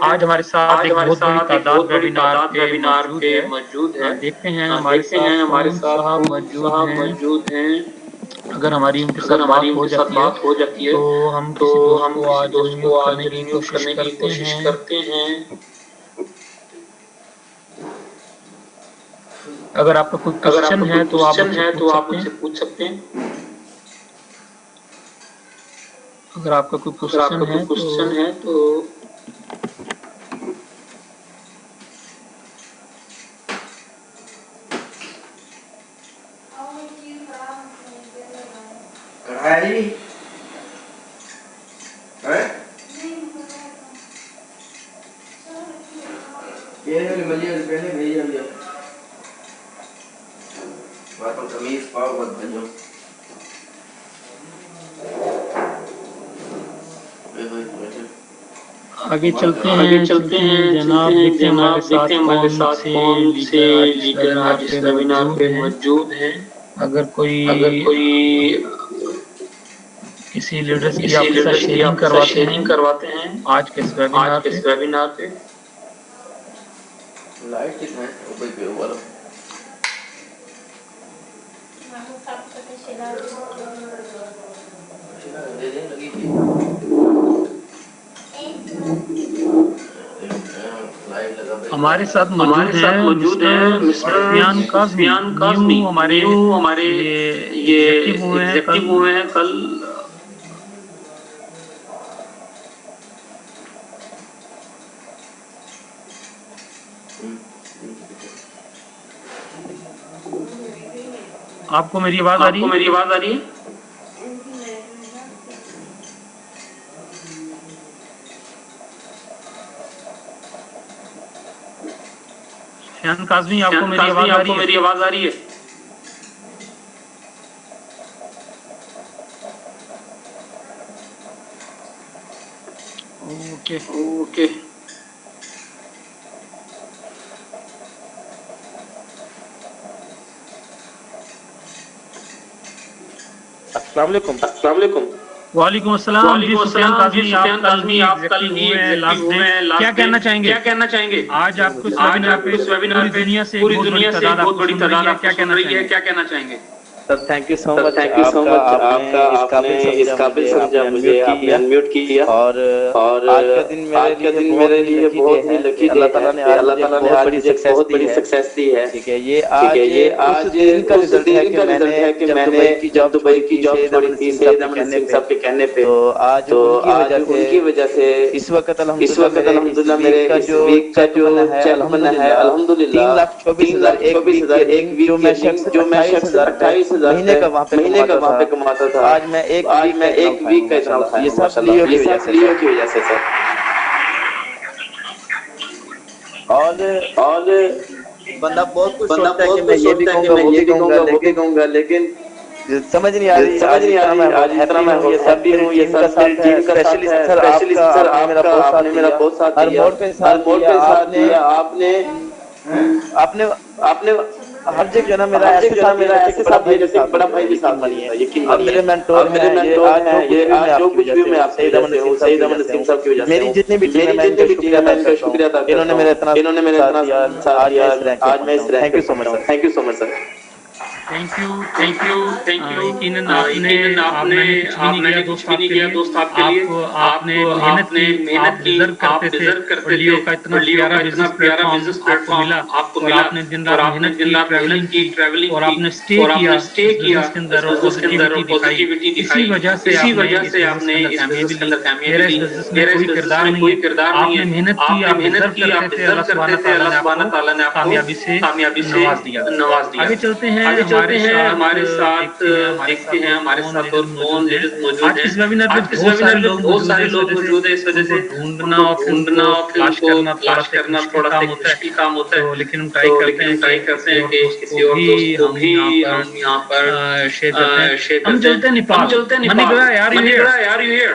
Speaker 1: آج ہمارے ساتھ ایک بہت بڑی تعداد ویبینار پہ موجود ہے، دیکھتے ہیں ہمارے ساتھ کون موجود ہیں۔ اگر ہماری ان کے ساتھ بات ہو جاتی ہے تو ہم کسی دوست کو آج ریمیوٹ کرنے کی کوشش کرتے ہیں۔ اگر آپ کا کوئی کوسچن ہے تو آپ مجھ سے پوچھ سکتے ہیں۔ اگر آپ کا کوئی کوسچن ہے تو آگے چلتے ہیں جناب، دیکھتے ہیں ہمارے ساتھ کون سے لیڈر آج اس ویبینار پہ موجود ہیں۔ اگر کوئی کسی لیڈر کی آپ کے ساتھ شیئرنگ کرواتے ہیں آج کے اس ویبینار پہ۔ ہمارے ساتھ موجود ہیں مسٹر سفیان کاظمی، ہمارے ایگزیکٹو ہوئے ہیں کل آپ کو میری آواز آ رہی ہے؟ شیان کاظمی آپ کو میری آواز آ رہی ہے؟ اوکے
Speaker 2: السلام علیکم.
Speaker 1: وعلیکم السلام. جی سفیان کاظمی آپ کل ہی ایگزیکٹو ہوئے ہیں. کیا کہنا چاہیں گے؟ آج آپ کو اس ویبینار پہ پوری دنیا سے ایک بہت بڑی تعداد آپ کو سن رہی ہے. کیا کہنا چاہیں گے؟
Speaker 2: سر تھینک یو سو مچ. آپ نے اس قابل سمجھا مجھے، آپ نے انمیوٹ کیا. اور آج کا دن میرے لیے بہت ہی لکی ڈے ہے. اللہ تعالیٰ نے آج مجھے بہت بڑی سکسیس دی ہے. ٹھیک ہے، یہ آج اس دن کا رزلٹ ہے کہ میں نے جب دبئی کی جاب چھوڑی تھی سید احمد سنگھ صاحب کے کہنے پہ، تو آج ان کی وجہ سے اس وقت الحمدللہ میرے اس ویک کا جو چیک بنا ہے الحمدللہ 3,24,000 ایک ویک جو میں شخص 28,000 مہینے کا وہاں پہ کماتا تھا. آج میں ایک ویک کا اتنا اٹھایا. یہ سب لیو کی وجہ سے سر. اور بندہ بہت کچھ سوچتا ہے کہ میں یہ بھی کہوں گا وہ بھی کہوں گا، لیکن سمجھ نہیں آ رہی آج اتنا میں ہیپی ہوں. یہ سب میری ٹیم کا ساتھ ہے. اسپیشلی سر آپ نے میرا بہت ساتھ دیا. ہر موڑ پہ ساتھ دیا آپ نے ہر جگہ جو نا میرا ایسے ساتھ دیا جیسے بڑا بھائی کے ساتھ بنی ہے. یقین مانیے میرے مینٹور ہیں یہ آج جو کچھ بھی میں آپ کی وجہ سے ہوں، سید احمد نسیم صاحب کی وجہ سے. میری جتنی بھی ٹیم ہے میں ان کا شکریہ ادا کرتا ہوں. انہوں نے میرا اتنا ساتھ دیا. آج میں اس رینک پہ پہنچا ہوں. Thank you so much sir.
Speaker 1: Thank you. یقیناً آپ نے کچھ بھی نہیں کیا دوست آپ کے لیے. آپ نے محنت کی، آپ ڈیزرو کرتے تھے. اور لیو کا اتنا پیارا بزنس پلیٹ فارم آپ کو ملا اور آپ نے دن رات محنت کی، ٹریولنگ کی اور آپ نے اسٹے کیا اس بزنس کے اندر اور پازیٹیوٹی دکھائی. اسی وجہ سے آپ نے اس بزنس کے اندر کامیابی لی. میرا اس بزنس میں کوئی کردار نہیں ہے. آپ نے محنت کی، آپ ڈیزرو کرتے تھے. اللہ سبحانہ تعالیٰ نے آپ کو کامیابی سے نواز دیا. آگے چلتے ہیں ہمارے ساتھ دیکھتے ہیں ہمارے ساتھ اور کون لیڈرز موجود ہیں. آج کے ویبینار میں بہت سارے لوگ موجود ہیں. اس وجہ سے ان کو ڈھونڈنا اور پھر ان کو تلاش کرنا تھوڑا سا مشکل کام ہوتا ہے. لیکن ہم ٹرائی کرتے ہیں کہ کسی اور دوست کو بھی ہم یہاں پر شیئر کرتے ہیں. ہم چلتے ہیں نیپال. منیگرا یار یو ہیئر.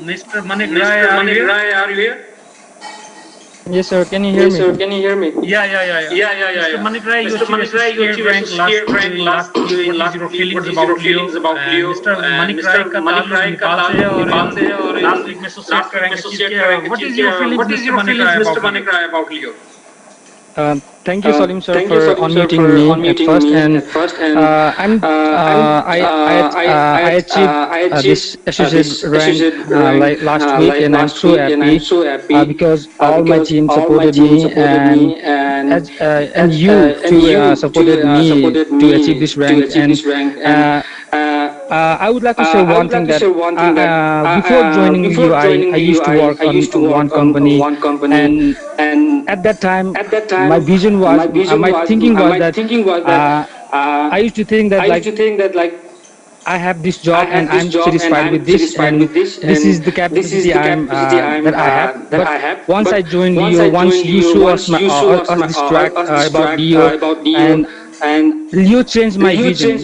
Speaker 1: مسٹر منیگرا یار you here.
Speaker 3: Yes, sir. Can you hear me?
Speaker 1: Can you hear me? Yeah. Mr. Manikrai, you achieved rank last year in last what is your feelings about Leo? Mr. Manikrai का ताल्लुक नेपाल से है और last week में associate करेंगे. What is your feelings, Mr. Manikrai, about Leo?
Speaker 3: Thank you, Salim sir, for unmuting me at first, and I achieved this associate rank like last week, and I'm so happy because all my team supported me, and you too supported me to achieve this rank. And I would like to say one thing that before joining you, I used to work on one company, and at that time, my vision was, my thinking was that I used to think that like I have this job and I'm satisfied with this, and this is the capacity that I have. But once I joined Leo, once you show us this track about Leo, and Leo changed my vision.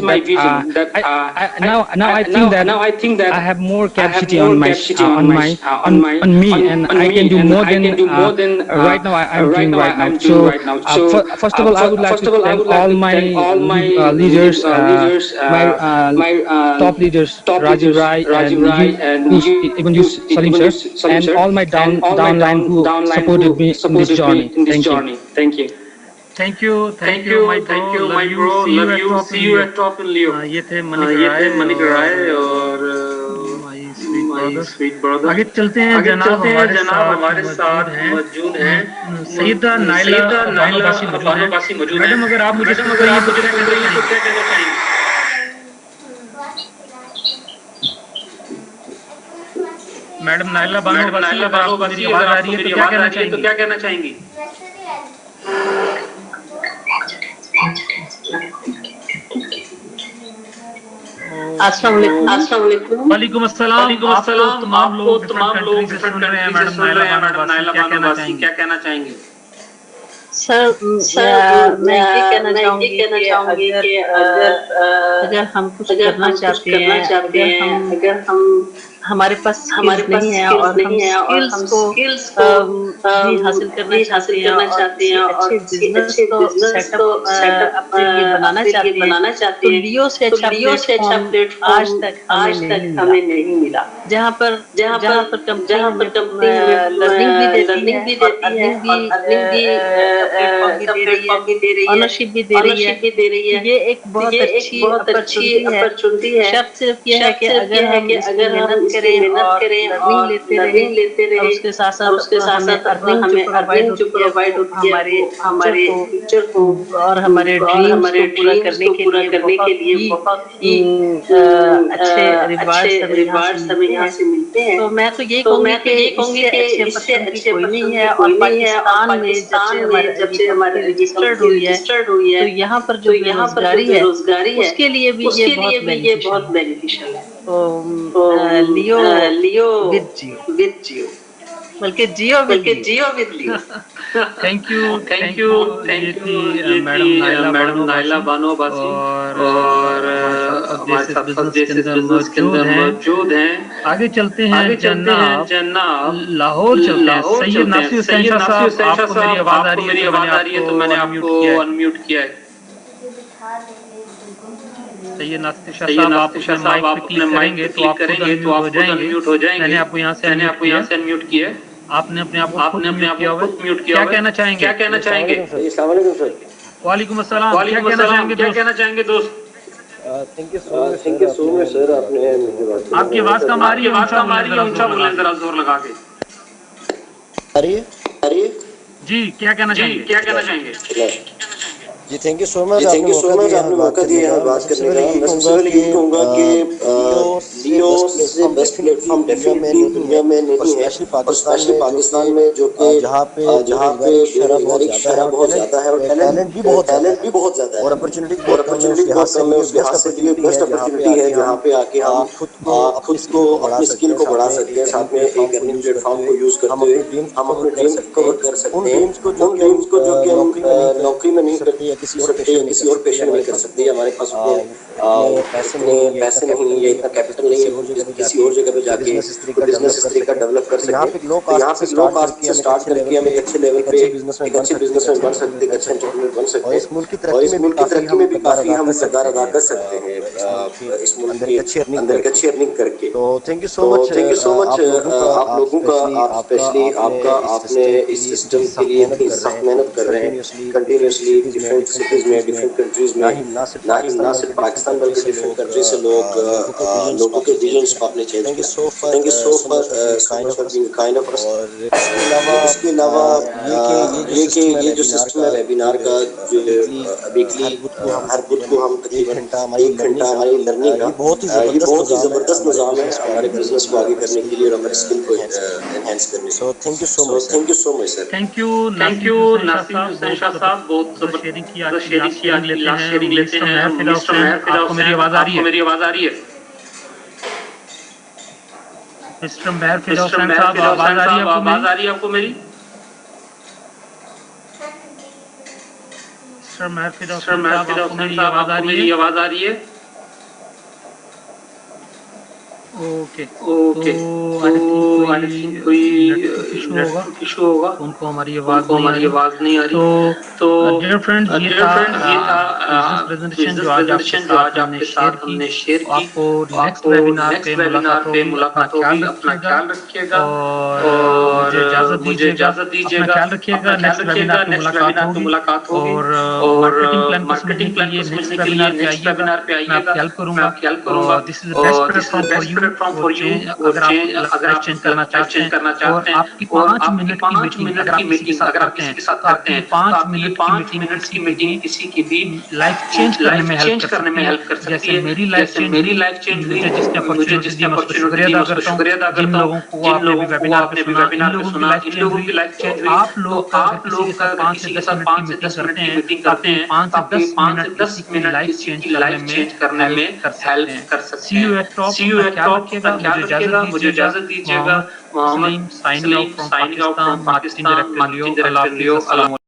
Speaker 3: Now I think that I have more capacity on me, and I can do more than right now I'm doing right now. So first of all, I would like to thank all my leaders, my top leaders, Rajiv Rai, and even you, Salim sir, and all my downline who supported me in this journey. Thank you.
Speaker 1: Thank you, my bro. Love you. See you at top in Leo. یہ تھے منیگرائے اور my sweet brother. آگے چلتے ہیں جناب ہمارے ساتھ موجود ہیں سیدہ نائلہ بانو باسی موجود ہیں. میڈم اگر آپ مجھے کیا کہنا چاہیں گے؟ मैडम नाइला बानो बसी, अगर आपको मेरी आवाज आ रही है तो क्या कहना चाहेंगी?
Speaker 4: अस्सलाम वालेकुम।
Speaker 1: वालेकुम अस्सलाम। तमाम लोग डिफरेंट सुन रहे हैं मैडम नाइला बानो बसी, क्या कहना चाहेंगे?
Speaker 4: सर मैं ये कहना चाहूंगी कि अगर हम कुछ करना चाहते हैं, अगर हम हमारे पास स्किल्स नहीं है और हम स्किल्स को भी हासिल करना चाहते हैं और बिजनेस को सेटअप अपने लिए बनाना चाहते हैं, तो लियो से अच्छा प्लेटफॉर्म आज तक हमें नहीं मिला, जहाँ पर कंपनी लर्निंग भी देती है प्लेटफॉर्म भी दे रही है, ऑनरशिप भी दे रही है। ये एक बहुत अच्छी अपॉर्चुनिटी है। शर्त सिर्फ ये है कि अगर हम मेहनत करें और लर्निंग लेते रहे, उसके साथ साथ हमें अर्निंग जो प्रोवाइड होती है हमारे फ्यूचर को और हमारे ड्रीम्स को पूरा करने के लिए बहुत ही अच्छे रिवार्ड्स हमें यहाँ से मिलते हैं। तो मैं तो ये कहूँगी कि इससे अच्छे कोई नहीं है। और पाकिस्तान में जब से हमारी रजिस्टर्ड हुई है, तो यहाँ पर जो बेरोजगारी है उसके लिए भी ये बहुत बेनिफिशियल है। तो लियो विद जियो, बल्कि जियो with Leo.
Speaker 1: Thank you madam Naila Bano बसी, और हमारे साथ बिजनेस के अंदर मौजूद हैं। आगे चलते हैं जनाब, लाहौर चलते हैं। सैयद नासिर हुसैन शाह साहब, आपको मेरी आवाज आ रही है तो मैंने आपको अनम्यूट किया है। सैयद नासिर शाह साहब, आप अपने माइक पे क्लिक करेंगे तो आप अनम्यूट हो जाएंगे। मैंने आपको यहाँ से अनम्यूट किया है, आपने अपने आप को म्यूट किया। क्या कहना चाहेंगे? वालेकुम अस्सलाम। क्या कहना चाहेंगे दोस्त?
Speaker 5: Thank you so much sir, आपने
Speaker 1: आपकी आवाज कम आ रही है, ऊंचा बोलें जरा, जोर लगा के।
Speaker 5: आ रही है
Speaker 1: जी, क्या कहना चाहेंगे?
Speaker 5: जी थैंक यू सो मच, आपने मौका दिया यहाँ बात करने का। मैं सबसे पहले यही कहूँगा कि लियो से बेस्ट प्लेटफॉर्म डेफिनेटली दुनिया में नहीं है, और स्पेशली पाकिस्तान में जो कि जहाँ पे बेरोजगारी की शरह बहुत ज़्यादा है और टैलेंट भी बहुत ज़्यादा है और अपॉर्चुनिटी बहुत कम है। उस लिहाज से ये बेस्ट अपॉर्चुनिटी है जहाँ पे आके हम खुद को अपनी स्किल को बढ़ा सकते हैं, साथ में एक अर्निंग प्लेटफॉर्म को यूज़ करते हुए हम अपने ड्रीम को कवर कर सकते हैं। उन ड्रीम्स को जो कि हम नौकरी में नहीं करते, किसी और पेशे में कर सकते हैं। हमारे पास उतने पैसे नहीं है, इतना कैपिटल नहीं है किसी और जगह पे जाके बिजनेस इस तरीके का डेवलप कर सकें। यहाँ पे लो कॉस्ट से स्टार्ट करके हम एक अच्छे लेवल पे एक अच्छे बिजनेसमैन बन सकते हैं, एक अच्छे एंटरप्रेन्योर बन सकते हैं, और इस मुल्क की तरक्की में भी काफी हम किरदार अदा कर सकते हैं इस मुल्क के अंदर एक अच्छी अर्निंग करके। तो थैंक यू सो मच आप लोगों का, आप स्पेशली आपने इस सिस्टम के लिए इतनी सख्त मेहनत कर रहे हैं कंटिन्यूसली डिफरेंट सिटीज में, डिफरेंट कंट्रीज में, ना सिर्फ पाकिस्तान बल्कि डिफरेंट कंट्रीज से लोगों के विजन्स को आपने चेंज किया। Thank you so much for being kind of us. इसके अलावा ये जो सिस्टम है वेबिनार का, जो वीकली हर बुध को हम तकरीबन 1 घंटा हमारी लर्निंग का, ये बहुत ही ज़बरदस्त निज़ाम है हमारे बिजनेस को आगे करने के लिए और हमारे स्किल को एनहांस करने के लिए। Thank you so much sir.
Speaker 1: Thank you Nasir Hussain Shah साहब, बहुत शेयरिंग किया। शेयरिंग लेते हैं। आपको मेरी आवाज आ रही है? मिस्टर महर फिदा हुसैन साहब, आवाज आ रही है आपको मेरी? मिस्टर महर फिदा हुसैन साहब, आपको मेरी आवाज आ रही है? ओके, तो आई थिंक कोई नेटवर्क इशू होगा, उनको हमारी आवाज नहीं आ रही। तो डियर फ्रेंड्स, ये था प्रेजेंटेशन जो आज आपके साथ हमने शेयर की। आपको नेक्स्ट वेबिनार पे मुलाकात होगी। अपना ख्याल रखिएगा और मुझे इजाजत दीजिएगा। ख्याल रखिएगा। नेक्स्ट वेबिनार पे मुलाकात होगी और मार्केटिंग प्लान को समझने के लिए नेक्स्ट वेबिनार पे आइएगा। मैं हेल्प करूंगा। This is the best platform for you platform for you, अगर आप लाइफ चेंज करना चाहते हैं और आपकी 5 मिनट की मीटिंग अगर आप किसी के साथ करते हैं तो आपकी 5 मिनट की मीटिंग किसी की भी लाइफ चेंज करने में हेल्प कर सकती है। जैसे मेरी लाइफ चेंज हुई, मुझे जिसने अपॉर्चुनिटी दी मैं उसका शुक्रिया अदा करता हूँ। जिन लोगों को आपने भी वेबिनार पे सुना, इन लोगों की लाइफ चेंज हुई। आप लोग किसी के साथ 5 से 10 मिनट की मीटिंग करते हैं तो 5 से 10 मिनट किसी की लाइफ चेंज करने में हेल्प कर सकते हैं। सी यू एट टॉप, ख्याल रखिएगा, मुझे इजाजत दीजिएगा। Mohammad Saleem signing out from Pakistan, marketing director Leo.